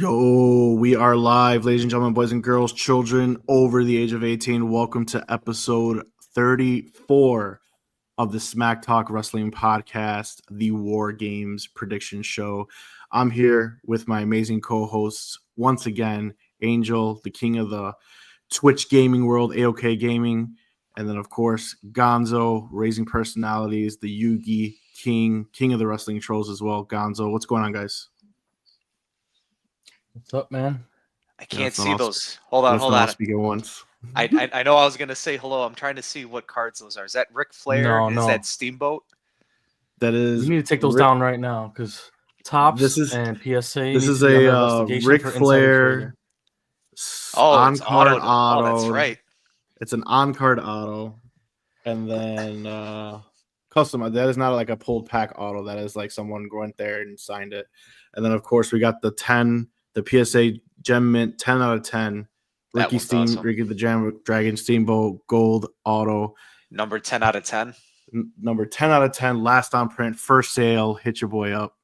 Yo, we are live, ladies and gentlemen, boys and girls, children over the age of 18. Welcome to episode 34 of the SmackTalk Wrestling Podcast, the War Games prediction show. I'm here with my amazing co-hosts once again, Angel, the king of the Twitch gaming world, AOK Gaming, and then, of course, Gonzo, raising personalities, the Yugi king of the wrestling trolls as well. Gonzo, what's going on, guys? What's up, man? I can't see those. Hold on. Speak at once. I know I was gonna say hello. I'm trying to see what cards those are. Is that Ric Flair? No. Is that Steamboat? That is. You need to take those down right now because Tops and PSA. This is a Ric Flair on-card auto. Oh, that's right. It's an on-card auto, and then custom. That is not like a pulled pack auto. That is like someone went there and signed it. And then of course we got the PSA Gem Mint 10 out of 10. Ricky the Dragon Steamboat Gold Auto. Number 10 out of 10. Number 10 out of 10. Last on print. First sale. Hit your boy up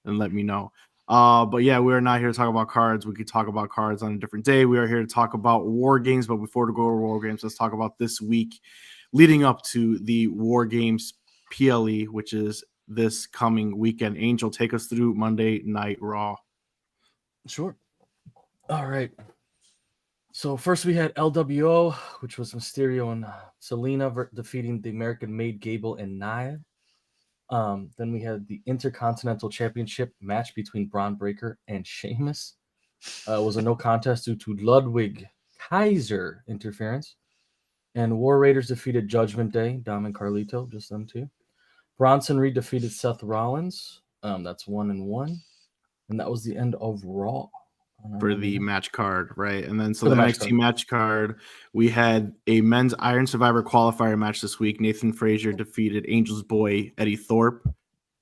and let me know. But yeah, we are not here to talk about cards. We could talk about cards on a different day. We are here to talk about War Games. But before we go to War Games, let's talk about this week leading up to the War Games PLE, which is this coming weekend. Angel, take us through Monday Night Raw. Sure. All right. So first we had LWO, which was Mysterio and Selena defeating the American-made Gable and Nia. Then we had the Intercontinental Championship match between Braun Breaker and Sheamus. It was a no contest due to Ludwig Kaiser interference. And War Raiders defeated Judgment Day, Dom and Carlito, just them two. Bronson Reed defeated Seth Rollins. That's 1-1. And that was the end of Raw. For the match card, right? And then so the NXT match card, we had a men's Iron Survivor qualifier match this week. Nathan Frazier defeated Angel's boy, Eddie Thorpe.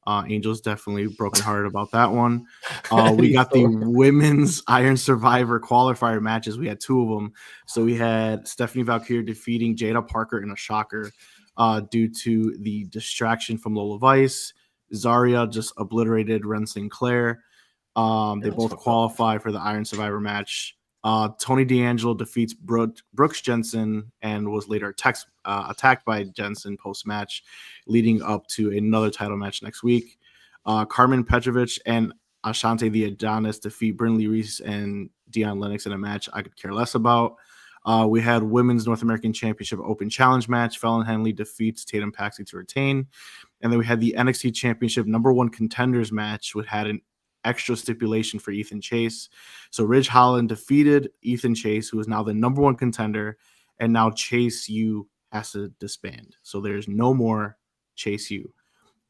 Angel's definitely brokenhearted about that one. We got the women's Iron Survivor qualifier matches. We had two of them. So we had Stephanie Valkyrie defeating Jada Parker in a shocker due to the distraction from Lola Vice. Zarya just obliterated Ren Sinclair. They both qualify for the Iron Survivor match. Tony D'Angelo defeats Brooks Jensen and was later attacked by Jensen post-match, leading up to another title match next week. Carmen Petrovic and Ashante the Adonis defeat Brinley Reese and Deion Lennox in a match I could care less about. We had Women's North American Championship Open Challenge match. Fallon Henley defeats Tatum Paxley to retain. And then we had the NXT Championship #1 contenders match, which had an extra stipulation for Ethan Chase. So Ridge Holland defeated Ethan Chase, who is now the #1 contender, and now Chase U has to disband. So there's no more Chase U.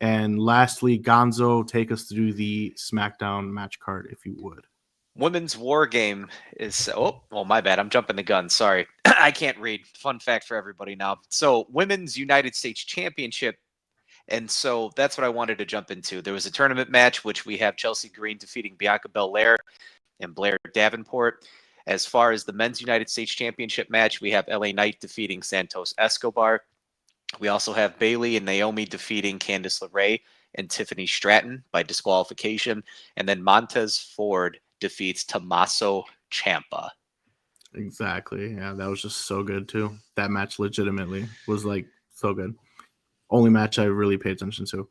And lastly, Gonzo, take us through the SmackDown match card, if you would. Women's War Game is my bad. I'm jumping the gun. Sorry. I can't read. Fun fact for everybody now. So Women's United States Championship. And so that's what I wanted to jump into. There was a tournament match, which we have Chelsea Green defeating Bianca Belair and Blair Davenport. As far as the Men's United States Championship match, we have LA Knight defeating Santos Escobar. We also have Bayley and Naomi defeating Candice LeRae and Tiffany Stratton by disqualification. And then Montez Ford defeats Tommaso Ciampa. Exactly. Yeah, that was just so good, too. That match legitimately was, like, so good. Only match I really pay attention to.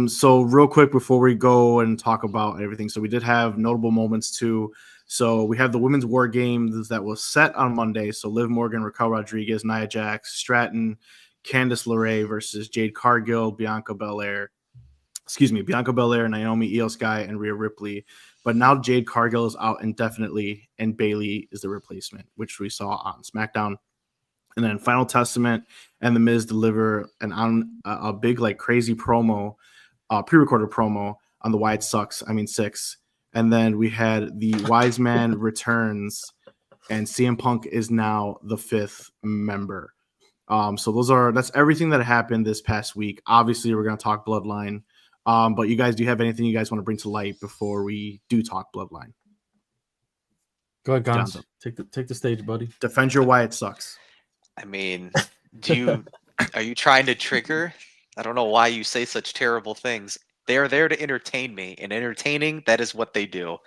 So real quick before we go and talk about everything. So we did have notable moments too. So we have the Women's War Games that was set on Monday. So Liv Morgan, Raquel Rodriguez, Nia Jax, Stratton, Candice LeRae versus Jade Cargill, Bianca Belair, Naomi, Io Sky, and Rhea Ripley. But now Jade Cargill is out indefinitely, and Bayley is the replacement, which we saw on SmackDown. And then Final Testament and The Miz deliver a big, like, crazy promo, pre-recorded promo on the Why It Sucks, 6. And then we had the Wise Man returns, and CM Punk is now the 5th member. So that's everything that happened this past week. Obviously, we're going to talk Bloodline. But you guys, do you have anything you guys want to bring to light before we do talk Bloodline? Go ahead, Gonzo. Take the stage, buddy. Defend your Why It Sucks. I mean, are you trying to trigger? I don't know why you say such terrible things. They are there to entertain me, and entertaining, that is what they do.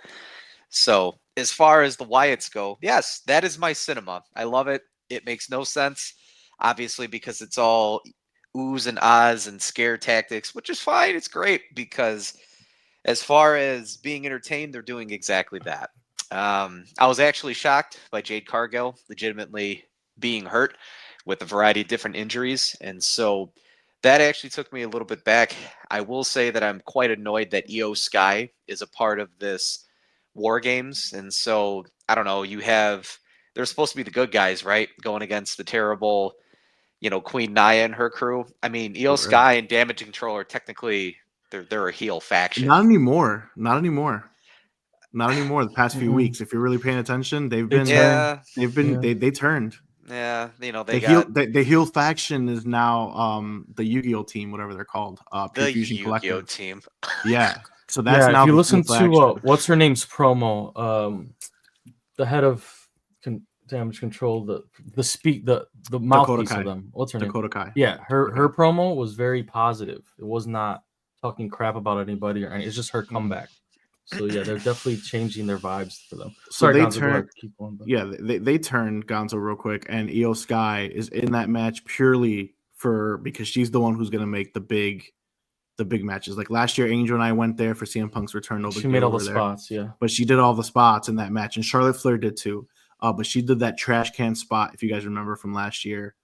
So as far as the Wyatts go, yes, that is my cinema. I love it. It makes no sense, obviously, because it's all oohs and ahs and scare tactics, which is fine. It's great because as far as being entertained, they're doing exactly that. I was actually shocked by Jade Cargill legitimately being hurt with a variety of different injuries. And so that actually took me a little bit back. I will say that I'm quite annoyed that Io Sky is a part of this War Games. And so I don't know, they're supposed to be the good guys, right? Going against the terrible, Queen Naya and her crew. I mean, Io Sky and Damage Control are technically they're a heel faction. Not anymore. The past few weeks, if you're really paying attention, they turned. Yeah, the heel faction is now the Yu-Gi-Oh team, whatever they're called, the Fusion Yu-Gi-Oh Collective team. Yeah, so that's now. If you listen to what's her name's promo, the head of Damage Control, the mouthpiece of them. What's her name? Dakota Kai. Yeah, her promo was very positive. It was not talking crap about anybody or anything. It's just her comeback. So yeah, they're definitely changing their vibes for them. So they turned. They turned Gonzo real quick, and Io Sky is in that match purely because she's the one who's going to make the big matches. Like last year, Angel and I went there for CM Punk's return. She made all the spots, yeah. But she did all the spots in that match, and Charlotte Flair did too. But she did that trash can spot, if you guys remember from last year.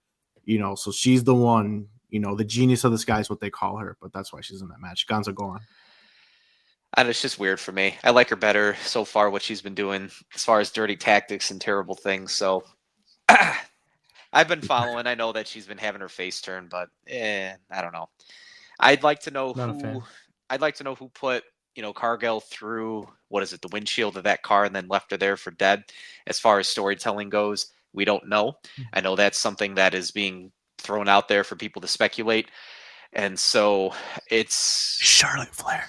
So she's the one. The genius of the sky is what they call her, but that's why she's in that match. Gonzo, go on. And it's just weird for me. I like her better so far, what she's been doing as far as dirty tactics and terrible things. So I've been following. I know that she's been having her face turned, but I don't know. I'd like to know who put Cargill through the windshield of that car and then left her there for dead. As far as storytelling goes, we don't know. I know that's something that is being thrown out there for people to speculate, and so it's Charlotte Flair.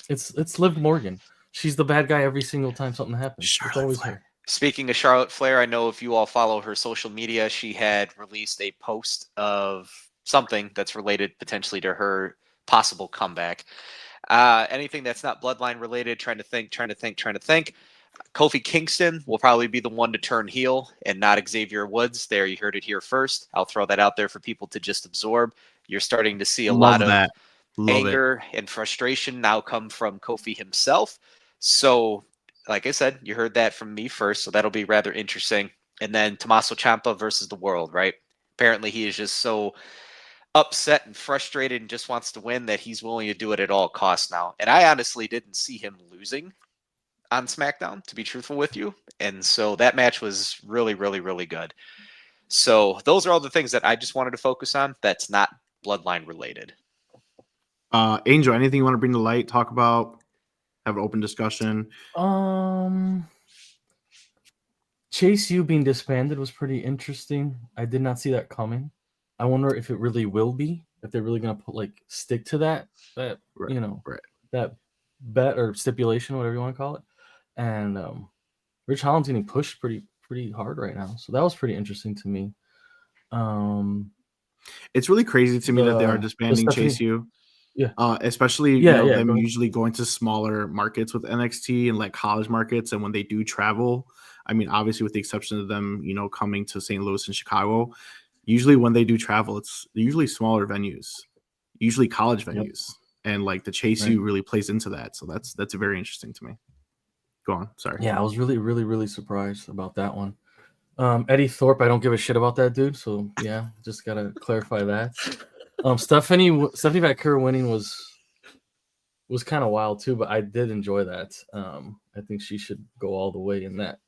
It's Liv Morgan. She's the bad guy every single time something happens. Charlotte Flair. Speaking of Charlotte Flair, I know if you all follow her social media, she had released a post of something that's related potentially to her possible comeback. Anything that's not bloodline related, trying to think. Kofi Kingston will probably be the one to turn heel and not Xavier Woods. There, you heard it here first. I'll throw that out there for people to just absorb. You're starting to see a lot of anger and frustration now come from Kofi himself. So, like I said, you heard that from me first, so that'll be rather interesting. And then Tommaso Ciampa versus the World, right? Apparently he is just so upset and frustrated and just wants to win that he's willing to do it at all costs now. And I honestly didn't see him losing on SmackDown, to be truthful with you. And so that match was really, really, really good. So those are all the things that I just wanted to focus on that's not bloodline related. Angel, anything you want to bring to light, talk about, have an open discussion? Chase U being disbanded was pretty interesting. I did not see that coming. I wonder if it really will be, if they're really gonna stick to that that bet or stipulation, whatever you want to call it. And Rich Holland's getting pushed pretty hard right now, so that was pretty interesting to me. It's really crazy to me that they are disbanding Chase U. Yeah. Especially them usually going to smaller markets with NXT and college markets, and when they do travel, I mean, obviously with the exception of them, coming to St. Louis and Chicago, usually when they do travel, it's usually smaller venues, usually college venues, and the Chase U really plays into that. So that's very interesting to me. Go on, sorry. Yeah, I was really, really, really surprised about that one. Eddie Thorpe, I don't give a shit about that dude. So yeah, just gotta clarify that. Stephanie Vaquer winning was kind of wild too, but I did enjoy that. I think she should go all the way in that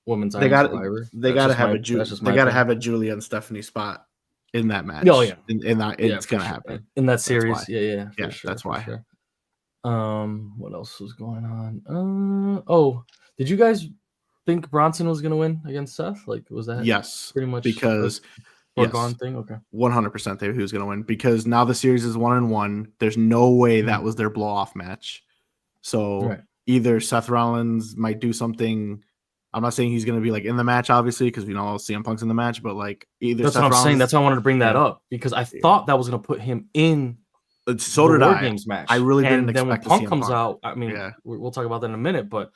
women's Survivor. They gotta have a Julia and Stephanie spot in that match. Oh yeah, it's gonna happen in that series. Yeah, sure, that's why. Sure. What else was going on? Did you guys think Bronson was gonna win against Seth? Was that pretty much because foregone thing? Okay, 100% he was gonna win because now the series is 1-1. There's no way that was their blow off match. So either Seth Rollins might do something. I'm not saying he's gonna be in the match, obviously, because we know CM Punk's in the match, but either that's Seth what I'm Rollins, saying. That's why I wanted to bring that up because I thought that was gonna put him in So the did War I. Games match. I really and didn't then when expect to Punk see comes Punk. out, I mean, Yeah. we'll talk about that in a minute, but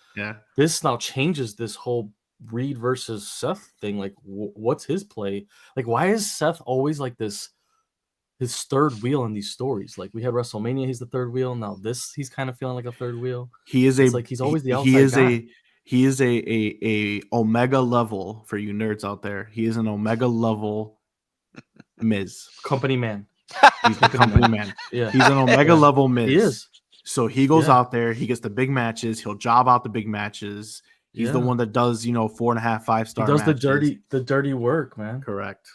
this now changes this whole Reed versus Seth thing. Like, what's his play? Like, why is Seth always like this? His third wheel in these stories. Like we had WrestleMania, he's the third wheel. Now this, he's kind of feeling like a third wheel. It's like he's always the outside guy. He is a Omega level for you nerds out there. He is an Omega level Miz. Company man. He's the company man. Yeah. He's an Omega level Miz. He is. So he goes out there, he gets the big matches, he'll job out the big matches. He's the one that does, 4.5, 5-star matches. He does the dirty work, man. Correct.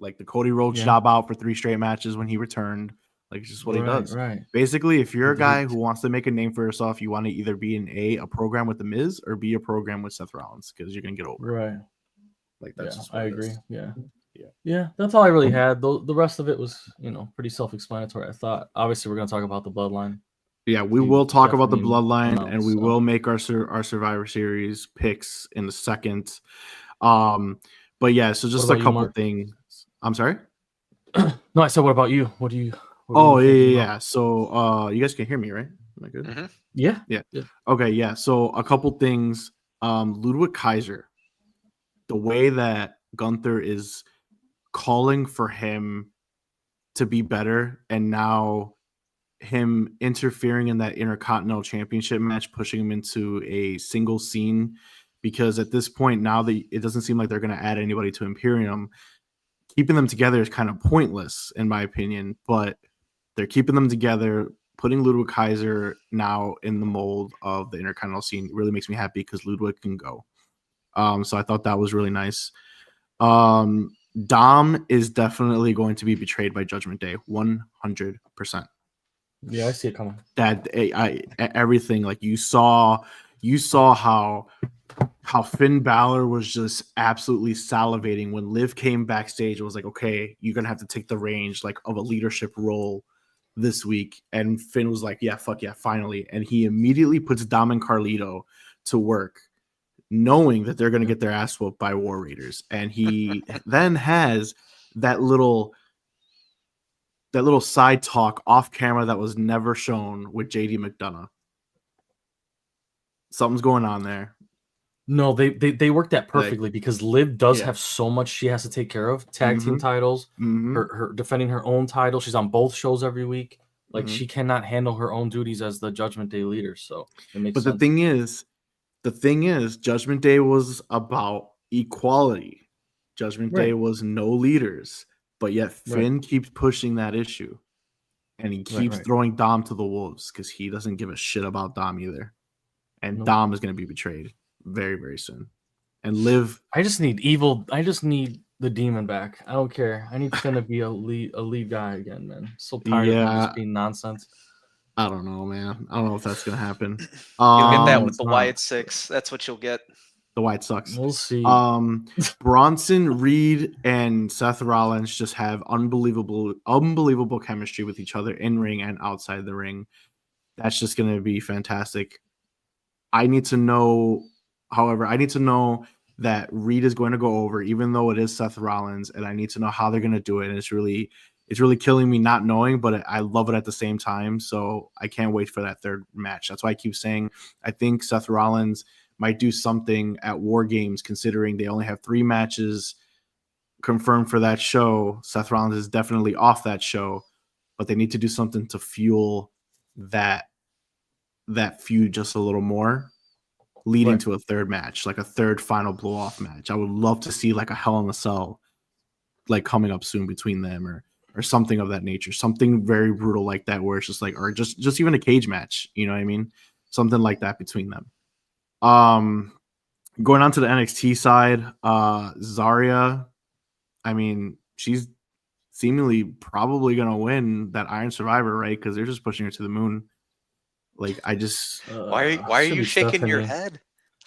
Like the Cody Rhodes job out for 3 straight matches when he returned. Like it's just what he does. Right. Basically, if you're a guy who wants to make a name for yourself, you want to either be in a program with the Miz or be a program with Seth Rollins because you're gonna get over. Right. Like that's just I agree. Yeah. That's all I really had. The rest of it was, pretty self-explanatory. I thought. Obviously, we're gonna talk about the Bloodline. Yeah, we will talk about the Bloodline, and we will make our Survivor Series picks in a second. But yeah, so just a couple things. I'm sorry. No, I said, what about you? What do you? Yeah. So, you guys can hear me, right? Am I good? Mm-hmm. Yeah. Okay. Yeah. So a couple things. Ludwig Kaiser, the way that Gunther is calling for him to be better, and now him interfering in that Intercontinental Championship match, pushing him into a single scene, because at this point now that it doesn't seem like they're going to add anybody to Imperium, keeping them together is kind of pointless in my opinion, but they're keeping them together. Putting Ludwig Kaiser now in the mold of the Intercontinental scene really makes me happy because Ludwig can go. So I thought that was really nice. Dom is definitely going to be betrayed by Judgment Day, 100%. Yeah, I see it coming. That everything, like you saw how Finn Balor was just absolutely salivating when Liv came backstage. It was like, okay, you're gonna have to take the reins like of a leadership role this week, and Finn was like, yeah, fuck yeah, finally. And he immediately puts Dom and Carlito to work, knowing that they're gonna get their ass whooped by War Raiders, and he then has that little side talk off camera that was never shown with JD McDonough. Something's going on there. No, they worked that perfectly because Liv does have so much she has to take care of. Tag team titles, her defending her own title. She's on both shows every week. Like she cannot handle her own duties as the Judgment Day leader. So it makes sense. The thing is, Judgment Day was about equality. Judgment Day was no leaders. But yet Finn keeps pushing that issue, and he keeps throwing Dom to the wolves because he doesn't give a shit about Dom either. And Dom is going to be betrayed very, very soon. And Liv, I just need the demon back. I don't care. I need Finn to be a lead guy again, man. So tired of him just being nonsense. I don't know, man. I don't know if that's going to happen. You'll get that with the Wyatt 6. That's what you'll get. The White sucks. We'll see. Bronson Reed and Seth Rollins just have unbelievable chemistry with each other in ring and outside the ring. That's just going to be fantastic. I need to know that Reed is going to go over, even though it is Seth Rollins, and I need to know how they're going to do it. And it's really killing me not knowing, but I love it at the same time. So I can't wait for that third match. That's why I keep saying I think Seth Rollins might do something at War Games, considering they only have 3 matches confirmed for that show. Seth Rollins is definitely off that show, but they need to do something to fuel that feud just a little more, leading to a third match, like a third final blow-off match. I would love to see like a Hell in a Cell like coming up soon between them, or something of that nature, something very brutal like that, where it's just like, or just even a cage match, you know what I mean? Something like that between them. Going on to the NXT side, Zarya, I mean, she's seemingly probably gonna win that Iron Survivor, right? Because they're just pushing her to the moon. Like, I just why are you shaking your head?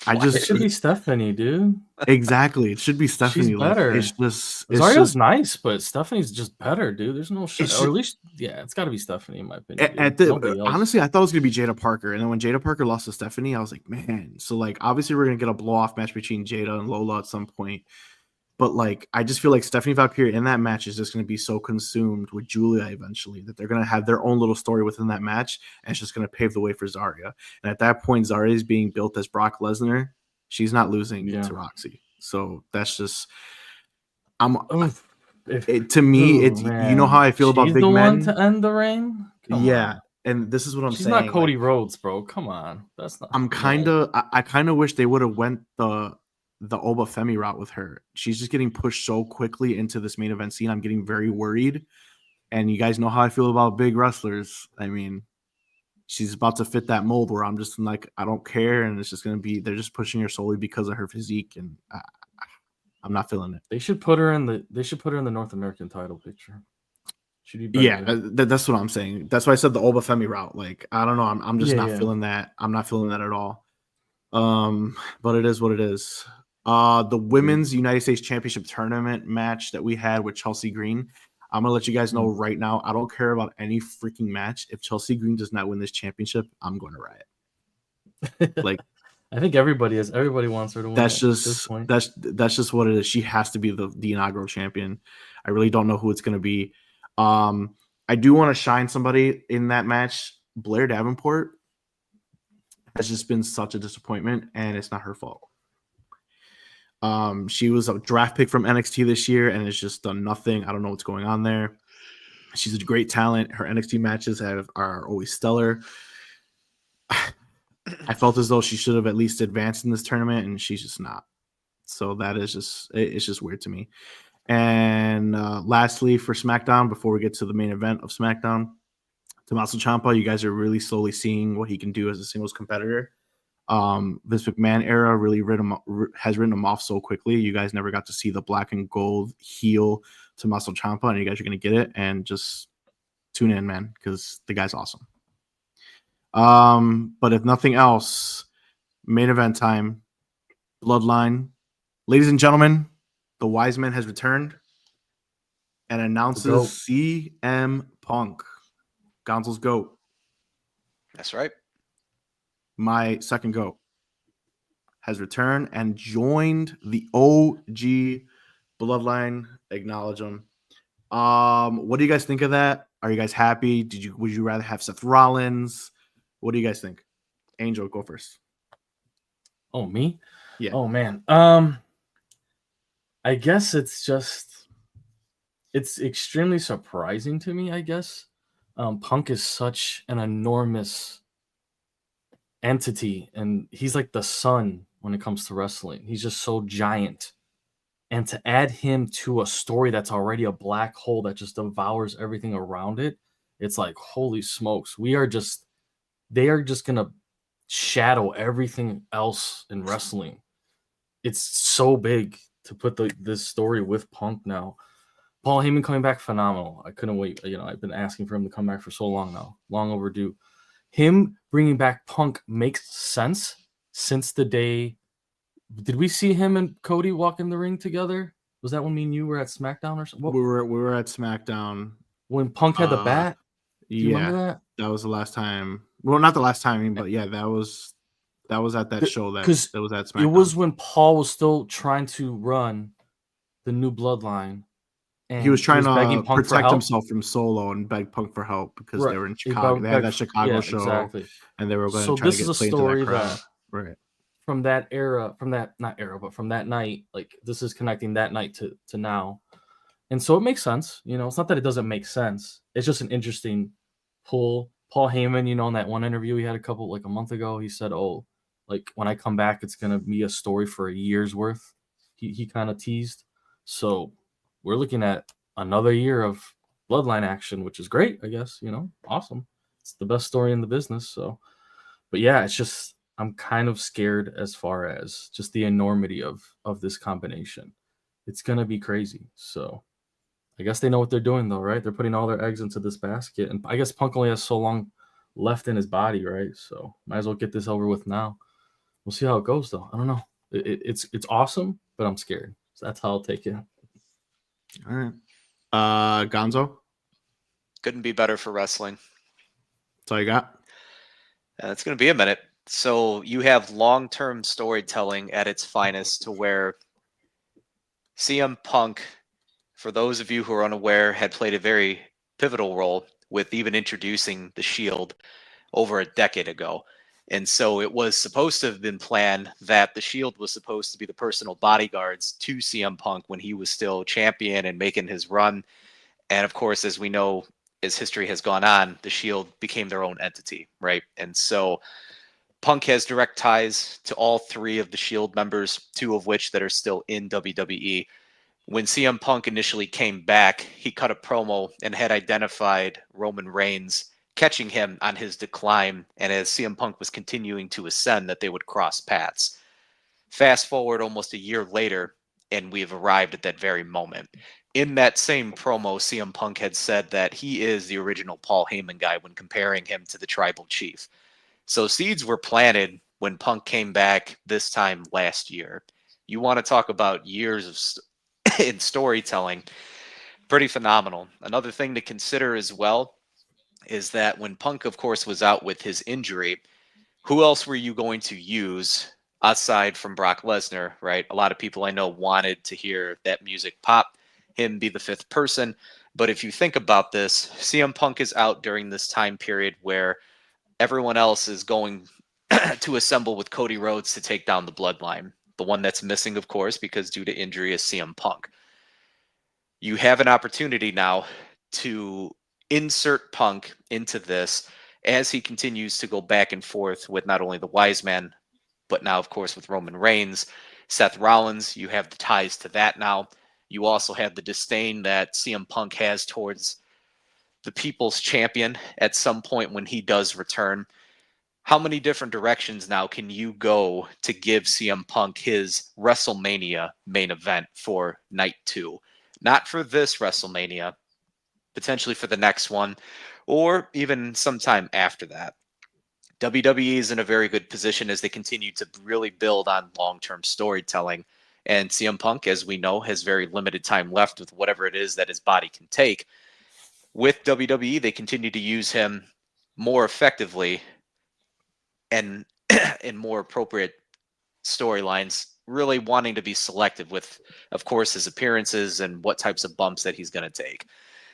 It should be Stephanie, dude. Exactly, it should be Stephanie. She's better. Like, it's Zarya's nice, but Stephanie's just better, dude. There's no shit. Or at least, it's got to be Stephanie in my opinion. Honestly, I thought it was gonna be Jada Parker, and then when Jada Parker lost to Stephanie, I was like, man. So like, obviously, we're gonna get a blow off match between Jada and Lola at some point. But like, I just feel like Stephanie Valkyrie in that match is just going to be so consumed with Julia eventually that they're going to have their own little story within that match, and it's just going to pave the way for Zarya. And at that point, Zarya is being built as Brock Lesnar. She's not losing to Roxy. So that's just to me, it's you know how I feel about big men. She's the one to end the reign. Come on. And this is what I'm saying. She's not Cody Rhodes, bro. Come on, that's not. I kind of wish they would have went the Oba Femi route with her. She's just getting pushed so quickly into this main event scene. I'm getting very worried. And you guys know how I feel about big wrestlers. I mean, she's about to fit that mold where I'm just like, I don't care, and it's just gonna be they're just pushing her solely because of her physique, and I'm not feeling it. They should put her in the North American title picture. That's what I'm saying. That's why I said the Oba Femi route. Like, I don't know. I'm just not feeling that. I'm not feeling that at all. But it is what it is. The women's United States Championship tournament match that we had with Chelsea Green. I'm gonna let you guys know right now. I don't care about any freaking match. If Chelsea Green does not win this championship, I'm going to riot. Like, I think everybody wants her to win. That's just what it is. She has to be the inaugural champion. I really don't know who it's gonna be. I do want to shine somebody in that match. Blair Davenport has just been such a disappointment, and it's not her fault. She was a draft pick from NXT this year, and it's just done nothing. I don't know what's going on there. She's a great talent. Her NXT matches are always stellar. I felt as though she should have at least advanced in this tournament, and she's just not. So that is it's just weird to me. And lastly, for SmackDown, before we get to the main event of SmackDown, Tommaso Ciampa, you guys are really slowly seeing what he can do as a singles competitor. Vince McMahon era really has written him off so quickly. You guys never got to see the black and gold heel Tommaso Ciampa, and you guys are going to get it. And just tune in, man, because the guy's awesome. But if nothing else, main event time, Bloodline. Ladies and gentlemen, the Wise Man has returned and announces CM Punk, Gonzo's GOAT. That's right. My second GOAT has returned and joined the OG Bloodline. Acknowledge him. What do you guys think of that? Are you guys happy? Would you rather have Seth Rollins? What do you guys think? Angel, go first. Oh, me? Yeah. Oh, man. I guess it's extremely surprising to me, I guess. Punk is such an enormous entity, and he's like the sun when it comes to wrestling. He's just so giant. And to add him to a story that's already a black hole that just devours everything around it, it's like, holy smokes. They are just going to shadow everything else in wrestling. It's so big to put this story with Punk now. Paul Heyman coming back, phenomenal. I couldn't wait. I've been asking for him to come back for so long now. Long overdue. Him bringing back Punk makes sense since the day. Did we see him and Cody walk in the ring together? Was that when me and you were at SmackDown or something? We were at SmackDown when Punk had the bat. Do you remember that was the last time. Well, not the last time, but yeah, that was at that show that was at SmackDown. It was when Paul was still trying to run the new Bloodline. And he was trying to protect himself from Solo and beg Punk for help because they were in Chicago. They had that Chicago show, exactly. And they were going to try to get played into that crowd. Right. From that era, from that night, like this is connecting that night to now. And so it makes sense. It's not that it doesn't make sense. It's just an interesting pull. Paul Heyman, in that one interview he had a month ago, he said, "Oh, like when I come back, it's gonna be a story for a year's worth." He kind of teased. So we're looking at another year of Bloodline action, which is great, I guess. Awesome. It's the best story in the business. So, but yeah, it's just I'm kind of scared as far as just the enormity of this combination. It's gonna be crazy. So I guess they know what they're doing, though, right? They're putting all their eggs into this basket. And I guess Punk only has so long left in his body, right? So might as well get this over with now. We'll see how it goes, though. I don't know. It's awesome, but I'm scared. So that's how I'll take it. All right. Gonzo? Couldn't be better for wrestling. That's all you got? It's going to be a minute. So you have long-term storytelling at its finest to where CM Punk, for those of you who are unaware, had played a very pivotal role with even introducing the Shield over a decade ago. And so it was supposed to have been planned that the Shield was supposed to be the personal bodyguards to CM Punk when he was still champion and making his run. And of course, as we know, as history has gone on, the Shield became their own entity, right? And so Punk has direct ties to all three of the Shield members, two of which that are still in WWE. When CM Punk initially came back, he cut a promo and had identified Roman Reigns, catching him on his decline, and as CM Punk was continuing to ascend, that they would cross paths. Fast forward almost a year later, and we've arrived at that very moment. In that same promo, CM Punk had said that he is the original Paul Heyman guy when comparing him to the Tribal Chief. So seeds were planted when Punk came back this time last year. You want to talk about years of in storytelling, pretty phenomenal. Another thing to consider as well is that when Punk, of course, was out with his injury, who else were you going to use aside from Brock Lesnar, right? A lot of people I know wanted to hear that music pop, him be the fifth person. But if you think about this, CM Punk is out during this time period where everyone else is going to assemble with Cody Rhodes to take down the bloodline. The one that's missing, of course, because due to injury, is CM Punk. You have an opportunity now to insert Punk into this as he continues to go back and forth with not only the Wise Man, but now, of course, with Roman Reigns, Seth Rollins. You have the ties to that now. You also have the disdain that CM Punk has towards the people's champion at some point when he does return. How many different directions now can you go to give CM Punk his WrestleMania main event for night 2? Not for this WrestleMania, potentially for the next one, or even sometime after that. WWE is in a very good position as they continue to really build on long-term storytelling. And CM Punk, as we know, has very limited time left with whatever it is that his body can take. With WWE, they continue to use him more effectively and in more appropriate storylines, really wanting to be selective with, of course, his appearances and what types of bumps that he's going to take.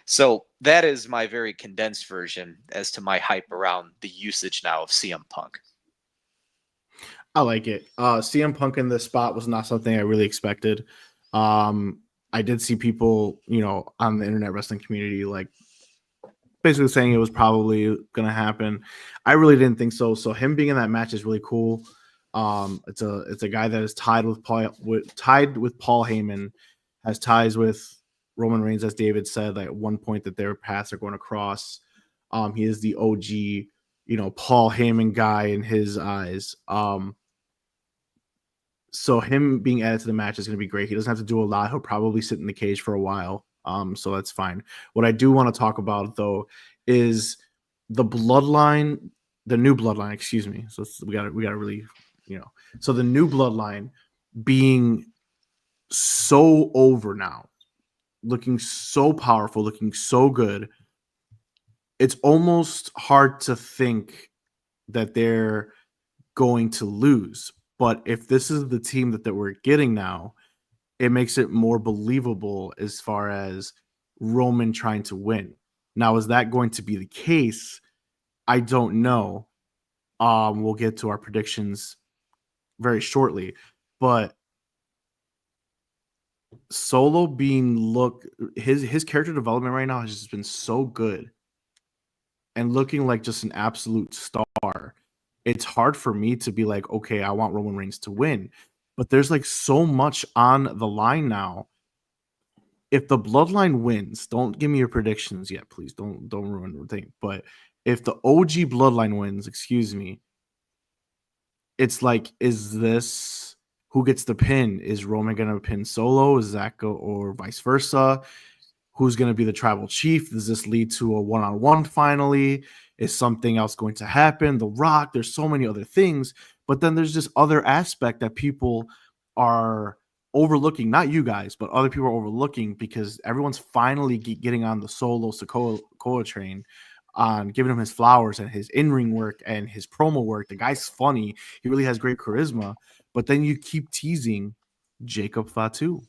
So that is my very condensed version as to my hype around the usage now of CM Punk. I like it. CM Punk in this spot was not something I really expected. I did see people, on the internet wrestling community, like basically saying it was probably going to happen. I really didn't think so. So him being in that match is really cool. It's a guy that is tied with Paul Heyman, has ties with Roman Reigns, as David said at one point that their paths are going to cross. He is the OG, Paul Heyman guy in his eyes. So him being added to the match is going to be great. He doesn't have to do a lot. He'll probably sit in the cage for a while. So that's fine. What I do want to talk about though is the bloodline, the new bloodline, excuse me. So we got to really, so the new bloodline being so over now, looking so powerful, looking so good. It's almost hard to think that they're going to lose. But if this is the team that we're getting now, it makes it more believable as far as Roman trying to win. Now, is that going to be the case? I don't know. We'll get to our predictions very shortly. But Solo his character development right now has just been so good and looking like just an absolute star. It's hard for me to be like, okay, I want Roman Reigns to win, but there's like so much on the line now. If the bloodline wins, don't give me your predictions yet, please. Don't ruin the thing. But if the OG bloodline wins, excuse me, it's like, is this who gets the pin? Is Roman gonna pin Solo? Is that or vice versa? Who's going to be the tribal chief? Does this lead to a one-on-one finally? Is something else going to happen? The Rock, there's so many other things. But then there's this other aspect that people are overlooking, not you guys, but other people are overlooking because everyone's finally getting on the Solo Sikoa train, on giving him his flowers and his in-ring work and his promo work. The guy's funny. He really has great charisma. But then you keep teasing Jacob Fatu.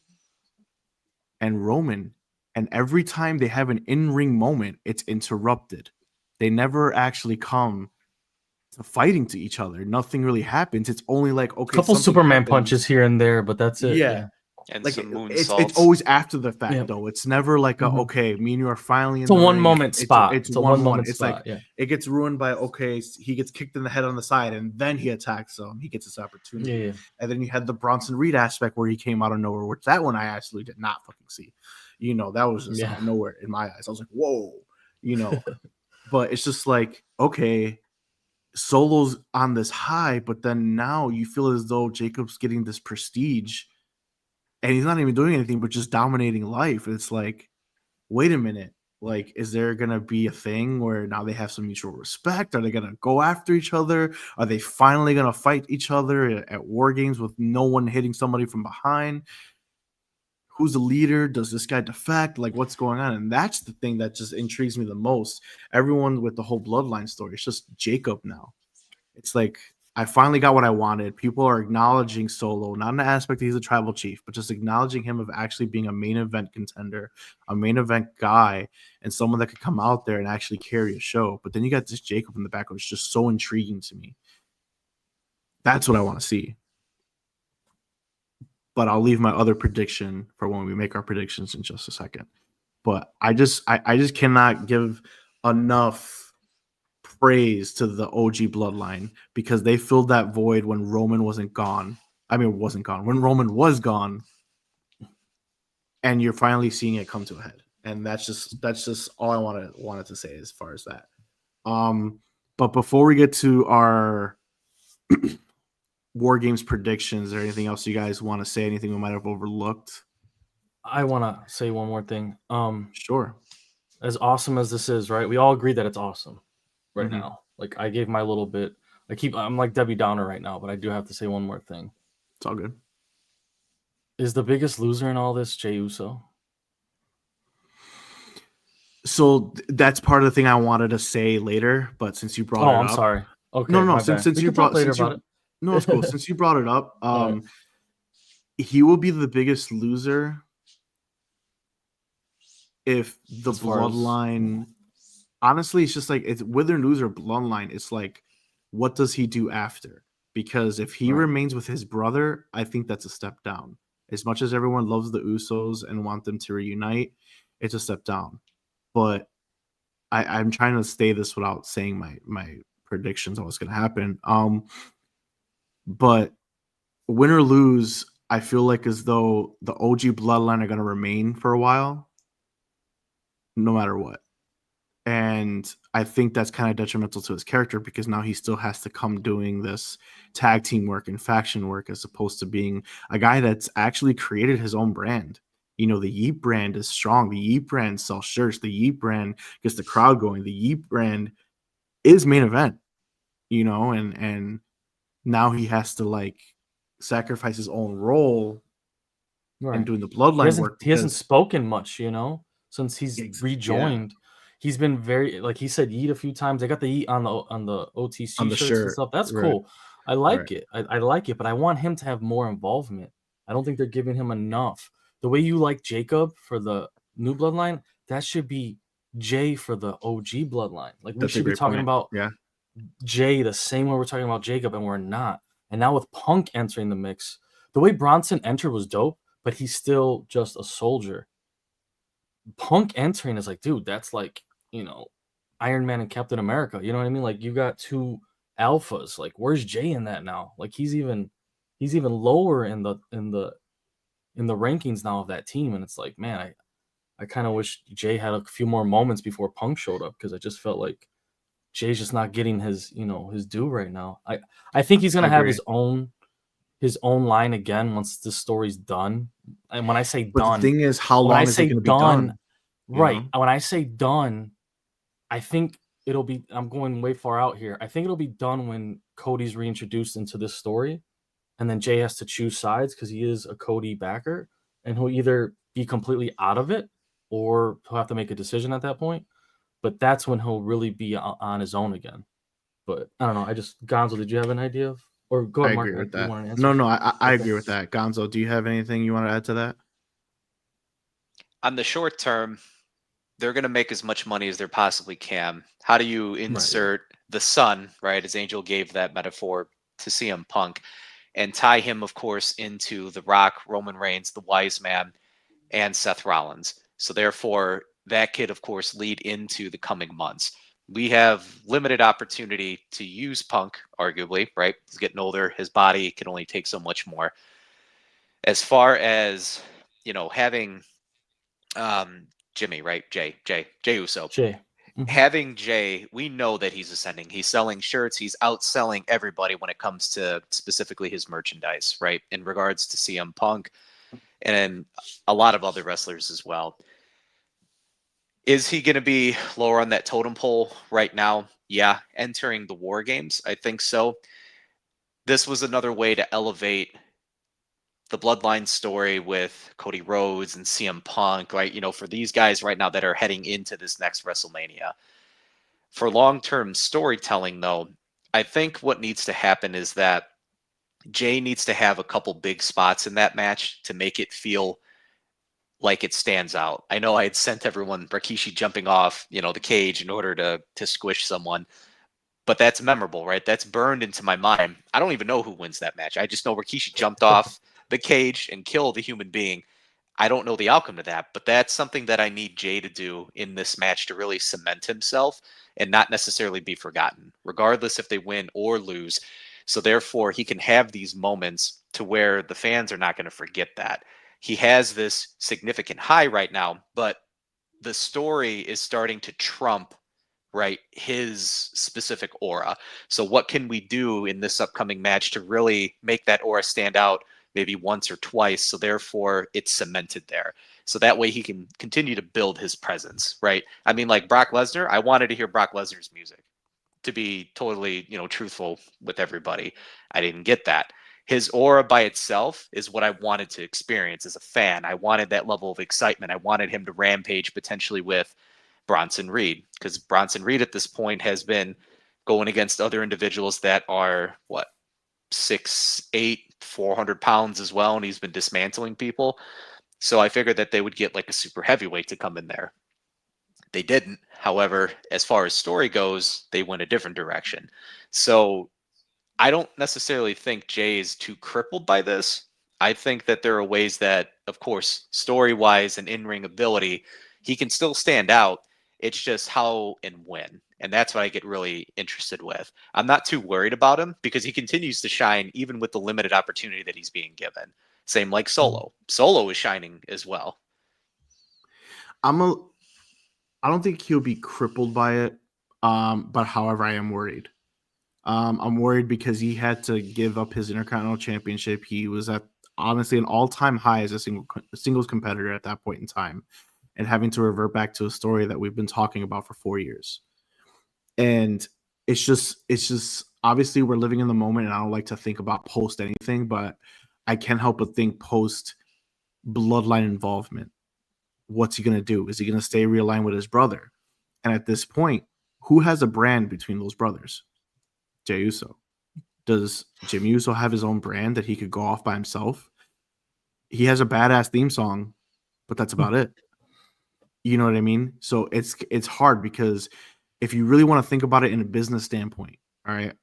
and Roman. And every time they have an in-ring moment, it's interrupted. They never actually come to fighting to each other. Nothing really happens. It's only like, okay, a couple something Superman happens. punches here and there, but that's it. Yeah. And Like some it's moonsaults. always after the fact Yeah. though. It's never like a, okay, me and you are finally in It's a the one ring. moment spot. It's one moment. It's spot. like Yeah. it gets ruined by, okay, he gets kicked in the head on the side and then he attacks him. He gets this opportunity. Yeah. And then you had the Bronson Reed aspect where he came out of nowhere, which that one I actually did not fucking see. You know, that was just out of nowhere in my eyes. I was like, whoa, you know. But it's just like, okay, Solo's on this high, but then now you feel as though Jacob's getting this prestige and he's not even doing anything but just dominating life. It's like, wait a minute. Like, is there going to be a thing where now they have some mutual respect? Are they going to go after each other? Are they finally going to fight each other at War Games with no one hitting somebody from behind? Who's the leader? Does this guy defect? Like, what's going on? And that's the thing that just intrigues me the most. Everyone with the whole bloodline story, it's just Jacob now. It's like, I finally got what I wanted. People are acknowledging Solo, not in the aspect that he's a tribal chief, but just acknowledging him of actually being a main event contender, a main event guy, and someone that could come out there and actually carry a show. But then you got this Jacob in the back, which is just so intriguing to me. That's what I want to see. But I'll leave my other prediction for when we make our predictions in just a second. But I just cannot give enough praise to the OG bloodline because they filled that void when Roman wasn't gone. I mean, wasn't gone. When Roman was gone, and you're finally seeing it come to a head. And that's just all I wanted to say as far as that. But before we get to our War Games predictions or anything else you guys want to say, anything we might have overlooked? I want to say one more thing. Sure. As awesome as this is, right? We all agree that it's awesome right now. Like I gave my little bit. I'm like Debbie Downer right now, but I do have to say one more thing. It's all good. Is the biggest loser in all this Jey Uso? So that's part of the thing I wanted to say later, but since you brought it up. I'm sorry. Okay. No. Since you brought later about it. No, it's cool. Since you brought it up, he will be the biggest loser if the bloodline. Honestly, it's just like it's whether lose or bloodline. It's like, what does he do after? Because if he remains with his brother, I think that's a step down. As much as everyone loves the Usos and want them to reunite, it's a step down. But I'm trying to stay this without saying my predictions on what's going to happen. But win or lose, I feel like as though the OG bloodline are going to remain for a while, no matter what. And I think that's kind of detrimental to his character because now he still has to come doing this tag team work and faction work as opposed to being a guy that's actually created his own brand. You know, the Yeet brand is strong. The Yeet brand sells shirts. The Yeet brand gets the crowd going. The Yeet brand is main event, you know, and now he has to like sacrifice his own role and doing the bloodline work. He hasn't spoken much, you know, since he's rejoined. Yeah. He's been very, like he said, yeet a few times. I got the yeet on the OTC on the shirts and stuff. That's cool. I like it. I like it, but I want him to have more involvement. I don't think they're giving him enough. The way you like Jacob for the new bloodline, that should be Jay for the OG bloodline. Like we should be talking about Jay the same way we're talking about Jacob, and we're not. And now with Punk entering the mix, the way Bronson entered was dope, but he's still just a soldier. Punk entering is like, dude, that's like, you know, Iron Man and Captain America. You know what I mean? Like you got two alphas. Like where's Jay in that now? Like he's even lower in the rankings now of that team. And it's like, man, I kind of wish Jay had a few more moments before Punk showed up because I just felt like Jay's just not getting his, you know, his due right now. I think he's gonna have his own line again once this story's done. And when I say done, the thing is, how long is it going to be done? Right. You know? When I say done, I think it'll be. I'm going way far out here. I think it'll be done when Cody's reintroduced into this story, and then Jay has to choose sides because he is a Cody backer, and he'll either be completely out of it or he'll have to make a decision at that point. But that's when he'll really be on his own again. But I don't know. Gonzo, did you have an idea of? Or go ahead, I agree with that. No, I agree with that. Gonzo, do you have anything you want to add to that? on the short term, they're going to make as much money as they possibly can. How do you insert the sun, right? As Angel gave that metaphor to CM Punk, and tie him, of course, into The Rock, Roman Reigns, the Wise Man, and Seth Rollins. So therefore, that could, of course, lead into the coming months. We have limited opportunity to use Punk, arguably, right? He's getting older. His body can only take so much more. As far as, having Jimmy, right? Jay Uso. Jay. Having Jay, we know that he's ascending. He's selling shirts. He's outselling everybody when it comes to specifically his merchandise, right? In regards to CM Punk and a lot of other wrestlers as well. Is he going to be lower on that totem pole right now? Yeah. Entering the War Games, I think so. This was another way to elevate the Bloodline story with Cody Rhodes and CM Punk, right? For these guys right now that are heading into this next WrestleMania. For long-term storytelling, though, I think what needs to happen is that Jay needs to have a couple big spots in that match to make it feel like it stands out. I know I had sent everyone Rikishi jumping off, the cage in order to squish someone, but that's memorable, right? That's burned into my mind. I don't even know who wins that match. I just know Rikishi jumped off the cage and killed a human being. I don't know the outcome to that, but that's something that I need Jay to do in this match to really cement himself and not necessarily be forgotten, regardless if they win or lose. So therefore, he can have these moments to where the fans are not going to forget that. He has this significant high right now, but the story is starting to trump, right, his specific aura. So what can we do in this upcoming match to really make that aura stand out maybe once or twice, so therefore it's cemented there. So that way he can continue to build his presence, right? I mean, like Brock Lesnar, I wanted to hear Brock Lesnar's music, to be totally, truthful with everybody. I didn't get that. His aura by itself is what I wanted to experience as a fan. I wanted that level of excitement. I wanted him to rampage potentially with Bronson Reed, because Bronson Reed at this point has been going against other individuals that are, 6'8", 400 pounds as well, and he's been dismantling people. So I figured that they would get like a super heavyweight to come in there. They didn't. However, as far as story goes, they went a different direction. So I don't necessarily think Jay is too crippled by this. I think that there are ways that, of course, story-wise and in-ring ability, he can still stand out. It's just how and when. And that's what I get really interested with. I'm not too worried about him because he continues to shine even with the limited opportunity that he's being given. Same like Solo. Solo is shining as well. I don't think he'll be crippled by it. But however, I am worried. I'm worried because he had to give up his Intercontinental Championship. He was at honestly an all-time high as a singles competitor at that point in time, and having to revert back to a story that we've been talking about for 4 years. And it's just obviously we're living in the moment, and I don't like to think about post anything, but I can't help but think post bloodline involvement. What's he going to do? Is he going to stay realigned with his brother? And at this point, who has a brand between those brothers? Jey Uso. Does Jimmy Uso have his own brand that he could go off by himself? He has a badass theme song, but that's about it. You know what I mean? So it's hard because if you really want to think about it in a business standpoint, all right,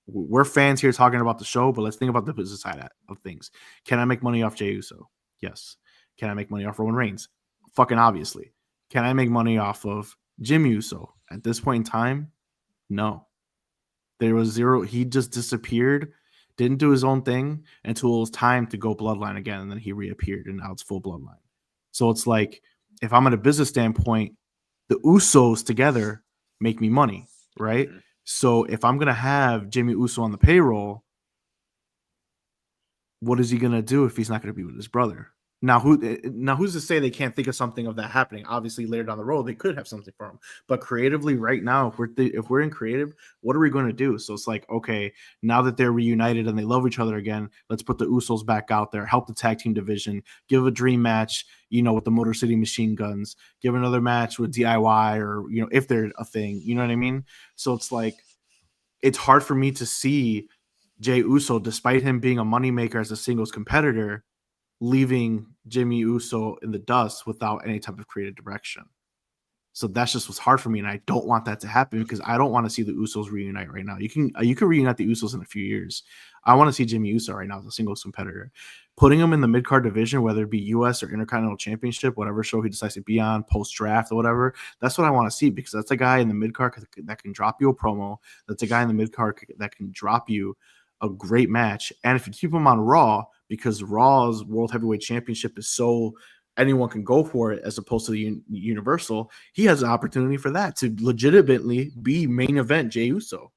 we're fans here talking about the show, but let's think about the business side of things. Can I make money off Jey Uso? Yes. Can I make money off Roman Reigns? Fucking obviously. Can I make money off of Jimmy Uso? At this point in time, no. There was zero. He just disappeared, didn't do his own thing until it was time to go bloodline again, and then he reappeared, and now it's full bloodline. So it's like, if I'm at a business standpoint, the Usos together make me money, right? Mm-hmm. So if I'm going to have Jimmy Uso on the payroll, what is he going to do if he's not going to be with his brother? Now, who's to say they can't think of something of that happening? Obviously, later down the road, they could have something for him. But creatively, right now, if we're in creative, what are we going to do? So it's like, okay, now that they're reunited and they love each other again, let's put the Usos back out there, help the tag team division, give a dream match, with the Motor City Machine Guns, give another match with DIY or, if they're a thing, you know what I mean? So it's like, it's hard for me to see Jey Uso, despite him being a moneymaker as a singles competitor, leaving Jimmy Uso in the dust without any type of creative direction. So that's just what's hard for me, and I don't want that to happen because I don't want to see the Usos reunite right now. You can reunite the Usos in a few years. I want to see Jimmy Uso right now as a singles competitor. Putting him in the mid-card division, whether it be U.S. or Intercontinental Championship, whatever show he decides to be on, post-draft or whatever, that's what I want to see because that's a guy in the mid-card that can drop you a promo. That's a guy in the mid-card that can drop you a great match. And if you keep him on Raw, because Raw's World Heavyweight Championship is so anyone can go for it as opposed to the Universal, he has an opportunity for that to legitimately be main event Jey Uso.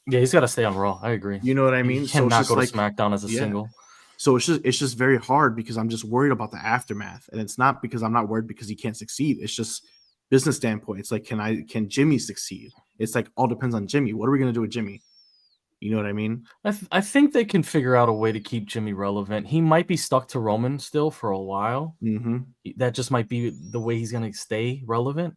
Yeah, he's got to stay on Raw. I agree. You know what I mean? He cannot go to SmackDown as a single. So it's just very hard because I'm just worried about the aftermath, and it's not because I'm not worried because he can't succeed. It's just business standpoint. It's like can Jimmy succeed? It's like all depends on Jimmy. What are we gonna do with Jimmy? You know what I mean? I think they can figure out a way to keep Jimmy relevant. He might be stuck to Roman still for a while. Mm-hmm. That just might be the way he's going to stay relevant.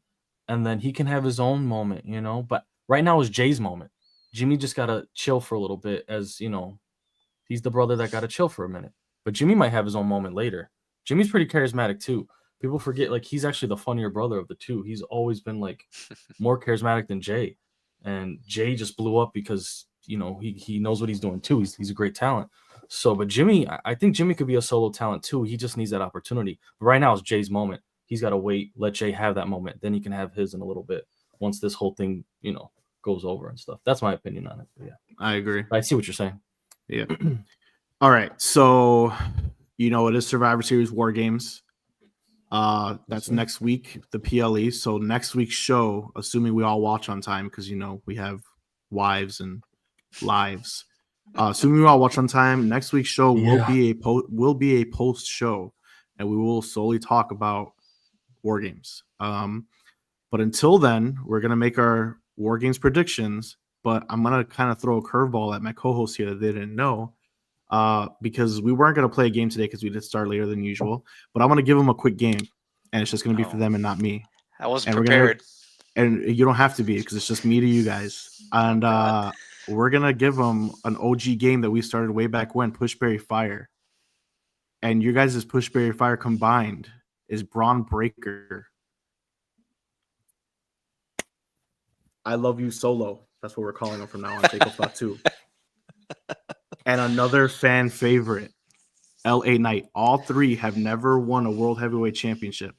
And then he can have his own moment, you know. But right now is Jay's moment. Jimmy just got to chill for a little bit as, you know, he's the brother that got to chill for a minute. But Jimmy might have his own moment later. Jimmy's pretty charismatic too. People forget, like, he's actually the funnier brother of the two. He's always been, like, more charismatic than Jay. And Jay just blew up because, you know, he knows what he's doing too. He's a great talent. So, but Jimmy, I think Jimmy could be a solo talent too. He just needs that opportunity. But right now is Jay's moment. He's got to wait, let Jay have that moment. Then he can have his in a little bit once this whole thing, you know, goes over and stuff. That's my opinion on it. But yeah, I agree. I see what you're saying. Yeah. All right. So, you know, it is Survivor Series War Games. That's next week, the PLE. So next week's show, assuming we all watch on time, because you know we have wives and lives. Assuming we all watch on time, next week's show will be a post show, and we will solely talk about War Games. But until then, we're gonna make our War Games predictions. But I'm gonna kind of throw a curveball at my co-host here that they didn't know. Because we weren't going to play a game today because we did start later than usual. But I'm going to give them a quick game, and it's just going to be for them and not me. I wasn't prepared. And you don't have to be because it's just me to you guys. And we're going to give them an OG game that we started way back when, Pushberry Fire. And your guys' Pushberry Fire combined is Braun Breaker. I Love You Solo. That's what we're calling him from now on. Takeoff Thought 2. And another fan favorite, LA Knight. All three have never won a World Heavyweight Championship.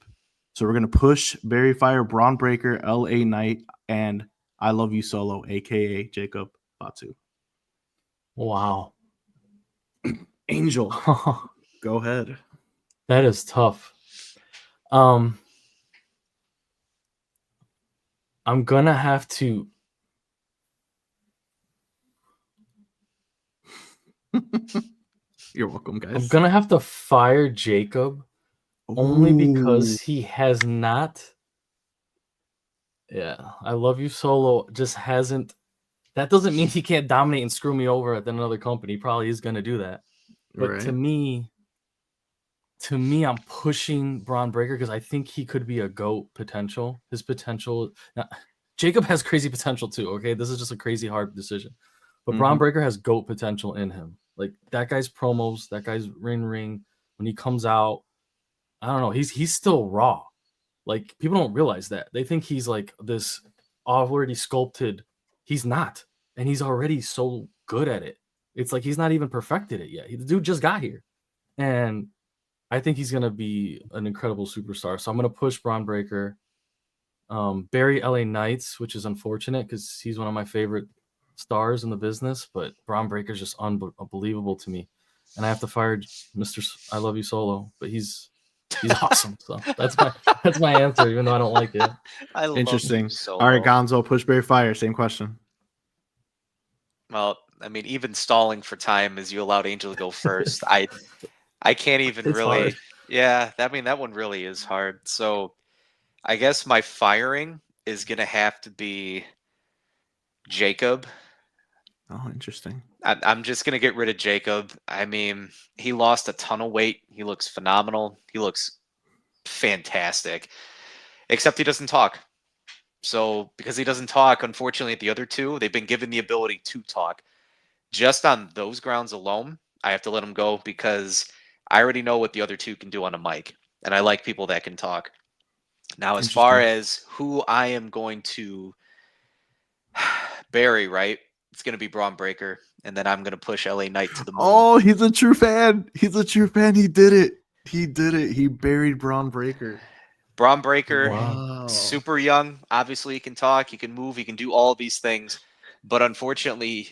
So we're going to push Barry Fire, Braun Breaker, LA Knight, and I Love You Solo, a.k.a. Jacob Fatu. Wow. Angel, go ahead. That is tough. I'm going to have to... You're welcome, guys. I'm gonna have to fire Jacob only because he has not. Yeah, I Love You Solo just hasn't. That doesn't mean he can't dominate and screw me over at another company. He probably is gonna do that. But right. to me, I'm pushing Braun Breaker because I think he could be a GOAT potential. His potential. Now, Jacob has crazy potential too. Okay, this is just a crazy hard decision. But Braun Breaker has GOAT potential in him. Like that guy's promos, that guy's ring. When he comes out, I don't know. He's still raw. Like people don't realize that. They think he's like this already sculpted. He's not, and he's already so good at it. It's like he's not even perfected it yet. The dude just got here, and I think he's gonna be an incredible superstar. So I'm gonna push Braun Breaker, Barry LA Knights, which is unfortunate because he's one of my favorite stars in the business, but Braun Breaker's just unbelievable to me, and I have to fire Mr. I Love You Solo, but he's awesome. So that's my answer, even though I don't like it. Interesting. All right, Gonzo, Pushberry Fire, same question. Well, I mean, even stalling for time as you allowed Angel to go first, I can't even It's really. hard. Yeah, I mean that one really is hard. So I guess my firing is gonna have to be Jacob. Oh, interesting. I'm just going to get rid of Jacob. I mean, he lost a ton of weight. He looks phenomenal. He looks fantastic, except he doesn't talk. So because he doesn't talk, unfortunately, the other two, they've been given the ability to talk. Just on those grounds alone, I have to let him go because I already know what the other two can do on a mic, and I like people that can talk. Now, as far as who I am going to bury, right? It's going to be Braun Breaker, and then I'm going to push LA Knight to the moon. Oh, he's a true fan. He's a true fan. He did it. He did it. He buried Braun Breaker. Braun Breaker, Wow. super young. Obviously, he can talk, he can move, he can do all of these things. But unfortunately,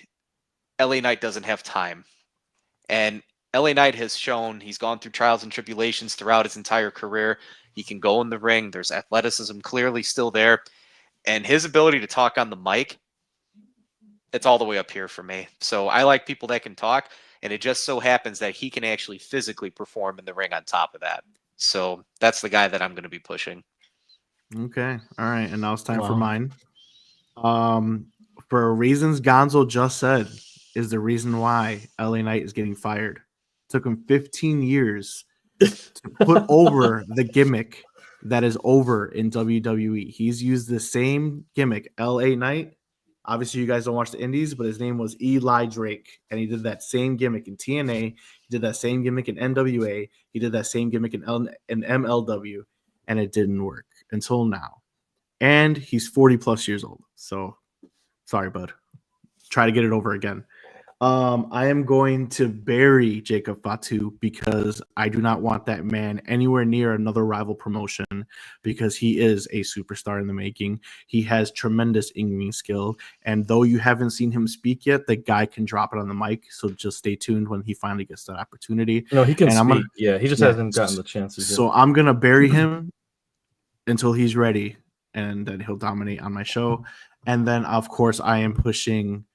LA Knight doesn't have time. And LA Knight has shown he's gone through trials and tribulations throughout his entire career. He can go in the ring. There's athleticism clearly still there. And his ability to talk on the mic, it's all the way up here for me. So I like people that can talk. And it just so happens that he can actually physically perform in the ring on top of that. So that's the guy that I'm going to be pushing. Okay. All right. And now it's time for mine. For reasons Gonzo just said is the reason why LA Knight is getting fired. It took him 15 years to put over the gimmick that is over in WWE. He's used the same gimmick, LA Knight. Obviously, you guys don't watch the indies, but his name was Eli Drake, and he did that same gimmick in TNA. He did that same gimmick in NWA. He did that same gimmick in MLW, and it didn't work until now. And he's 40 plus years old. So sorry, bud. Try to get it over again. I am going to bury Jacob Fatu because I do not want that man anywhere near another rival promotion because he is a superstar in the making. He has tremendous in-ring skill. And though you haven't seen him speak yet, the guy can drop it on the mic. So just stay tuned when he finally gets that opportunity. No, he can speak. He just hasn't gotten the chance to. So I'm going to bury him until he's ready, and then he'll dominate on my show. And then, of course, I am pushing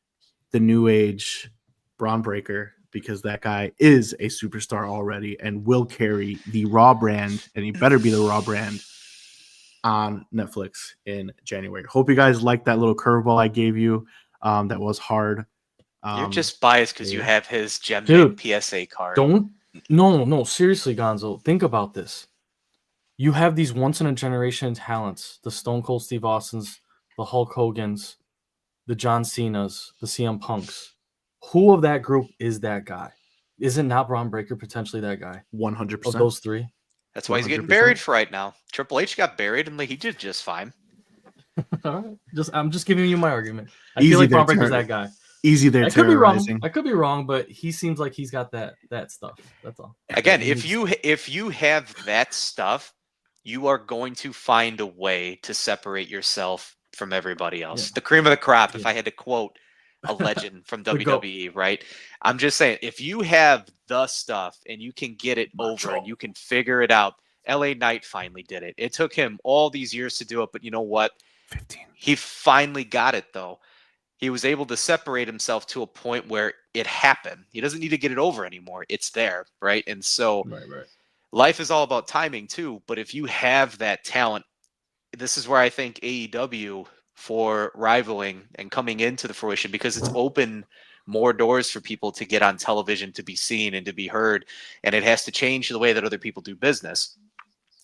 the new age Braun Breaker because that guy is a superstar already and will carry the Raw brand, and he better be the Raw brand on Netflix in January. Hope you guys liked that little curveball I gave you. That was hard. You're just biased because you have his Gem PSA card. No, seriously, Gonzo, think about this. You have these once-in-a-generation talents, the Stone Cold Steve Austins, the Hulk Hogans, the John Cenas, the CM Punks. Who of that group is that guy? Isn't not Braun Breaker potentially that guy? 100%. Of those three? That's why he's getting buried for right now. Triple H got buried, and he did just fine. All right. I'm just giving you my argument. I feel like Braun Breaker's that guy. Easy there, terrorizing. I could be wrong, but he seems like he's got that stuff. That's all. Again, if you have that stuff, you are going to find a way to separate yourself from everybody else. Yeah. The cream of the crop, if I had to quote a legend from WWE, right? I'm just saying, if you have the stuff and you can get it over and you can figure it out, LA Knight finally did it. It took him all these years to do it, but you know what? 15. He finally got it, though. He was able to separate himself to a point where it happened. He doesn't need to get it over anymore. It's there, right? And so life is all about timing, too. But if you have that talent, this is where I think AEW for rivaling and coming into the fruition, because it's opened more doors for people to get on television, to be seen and to be heard. And it has to change the way that other people do business.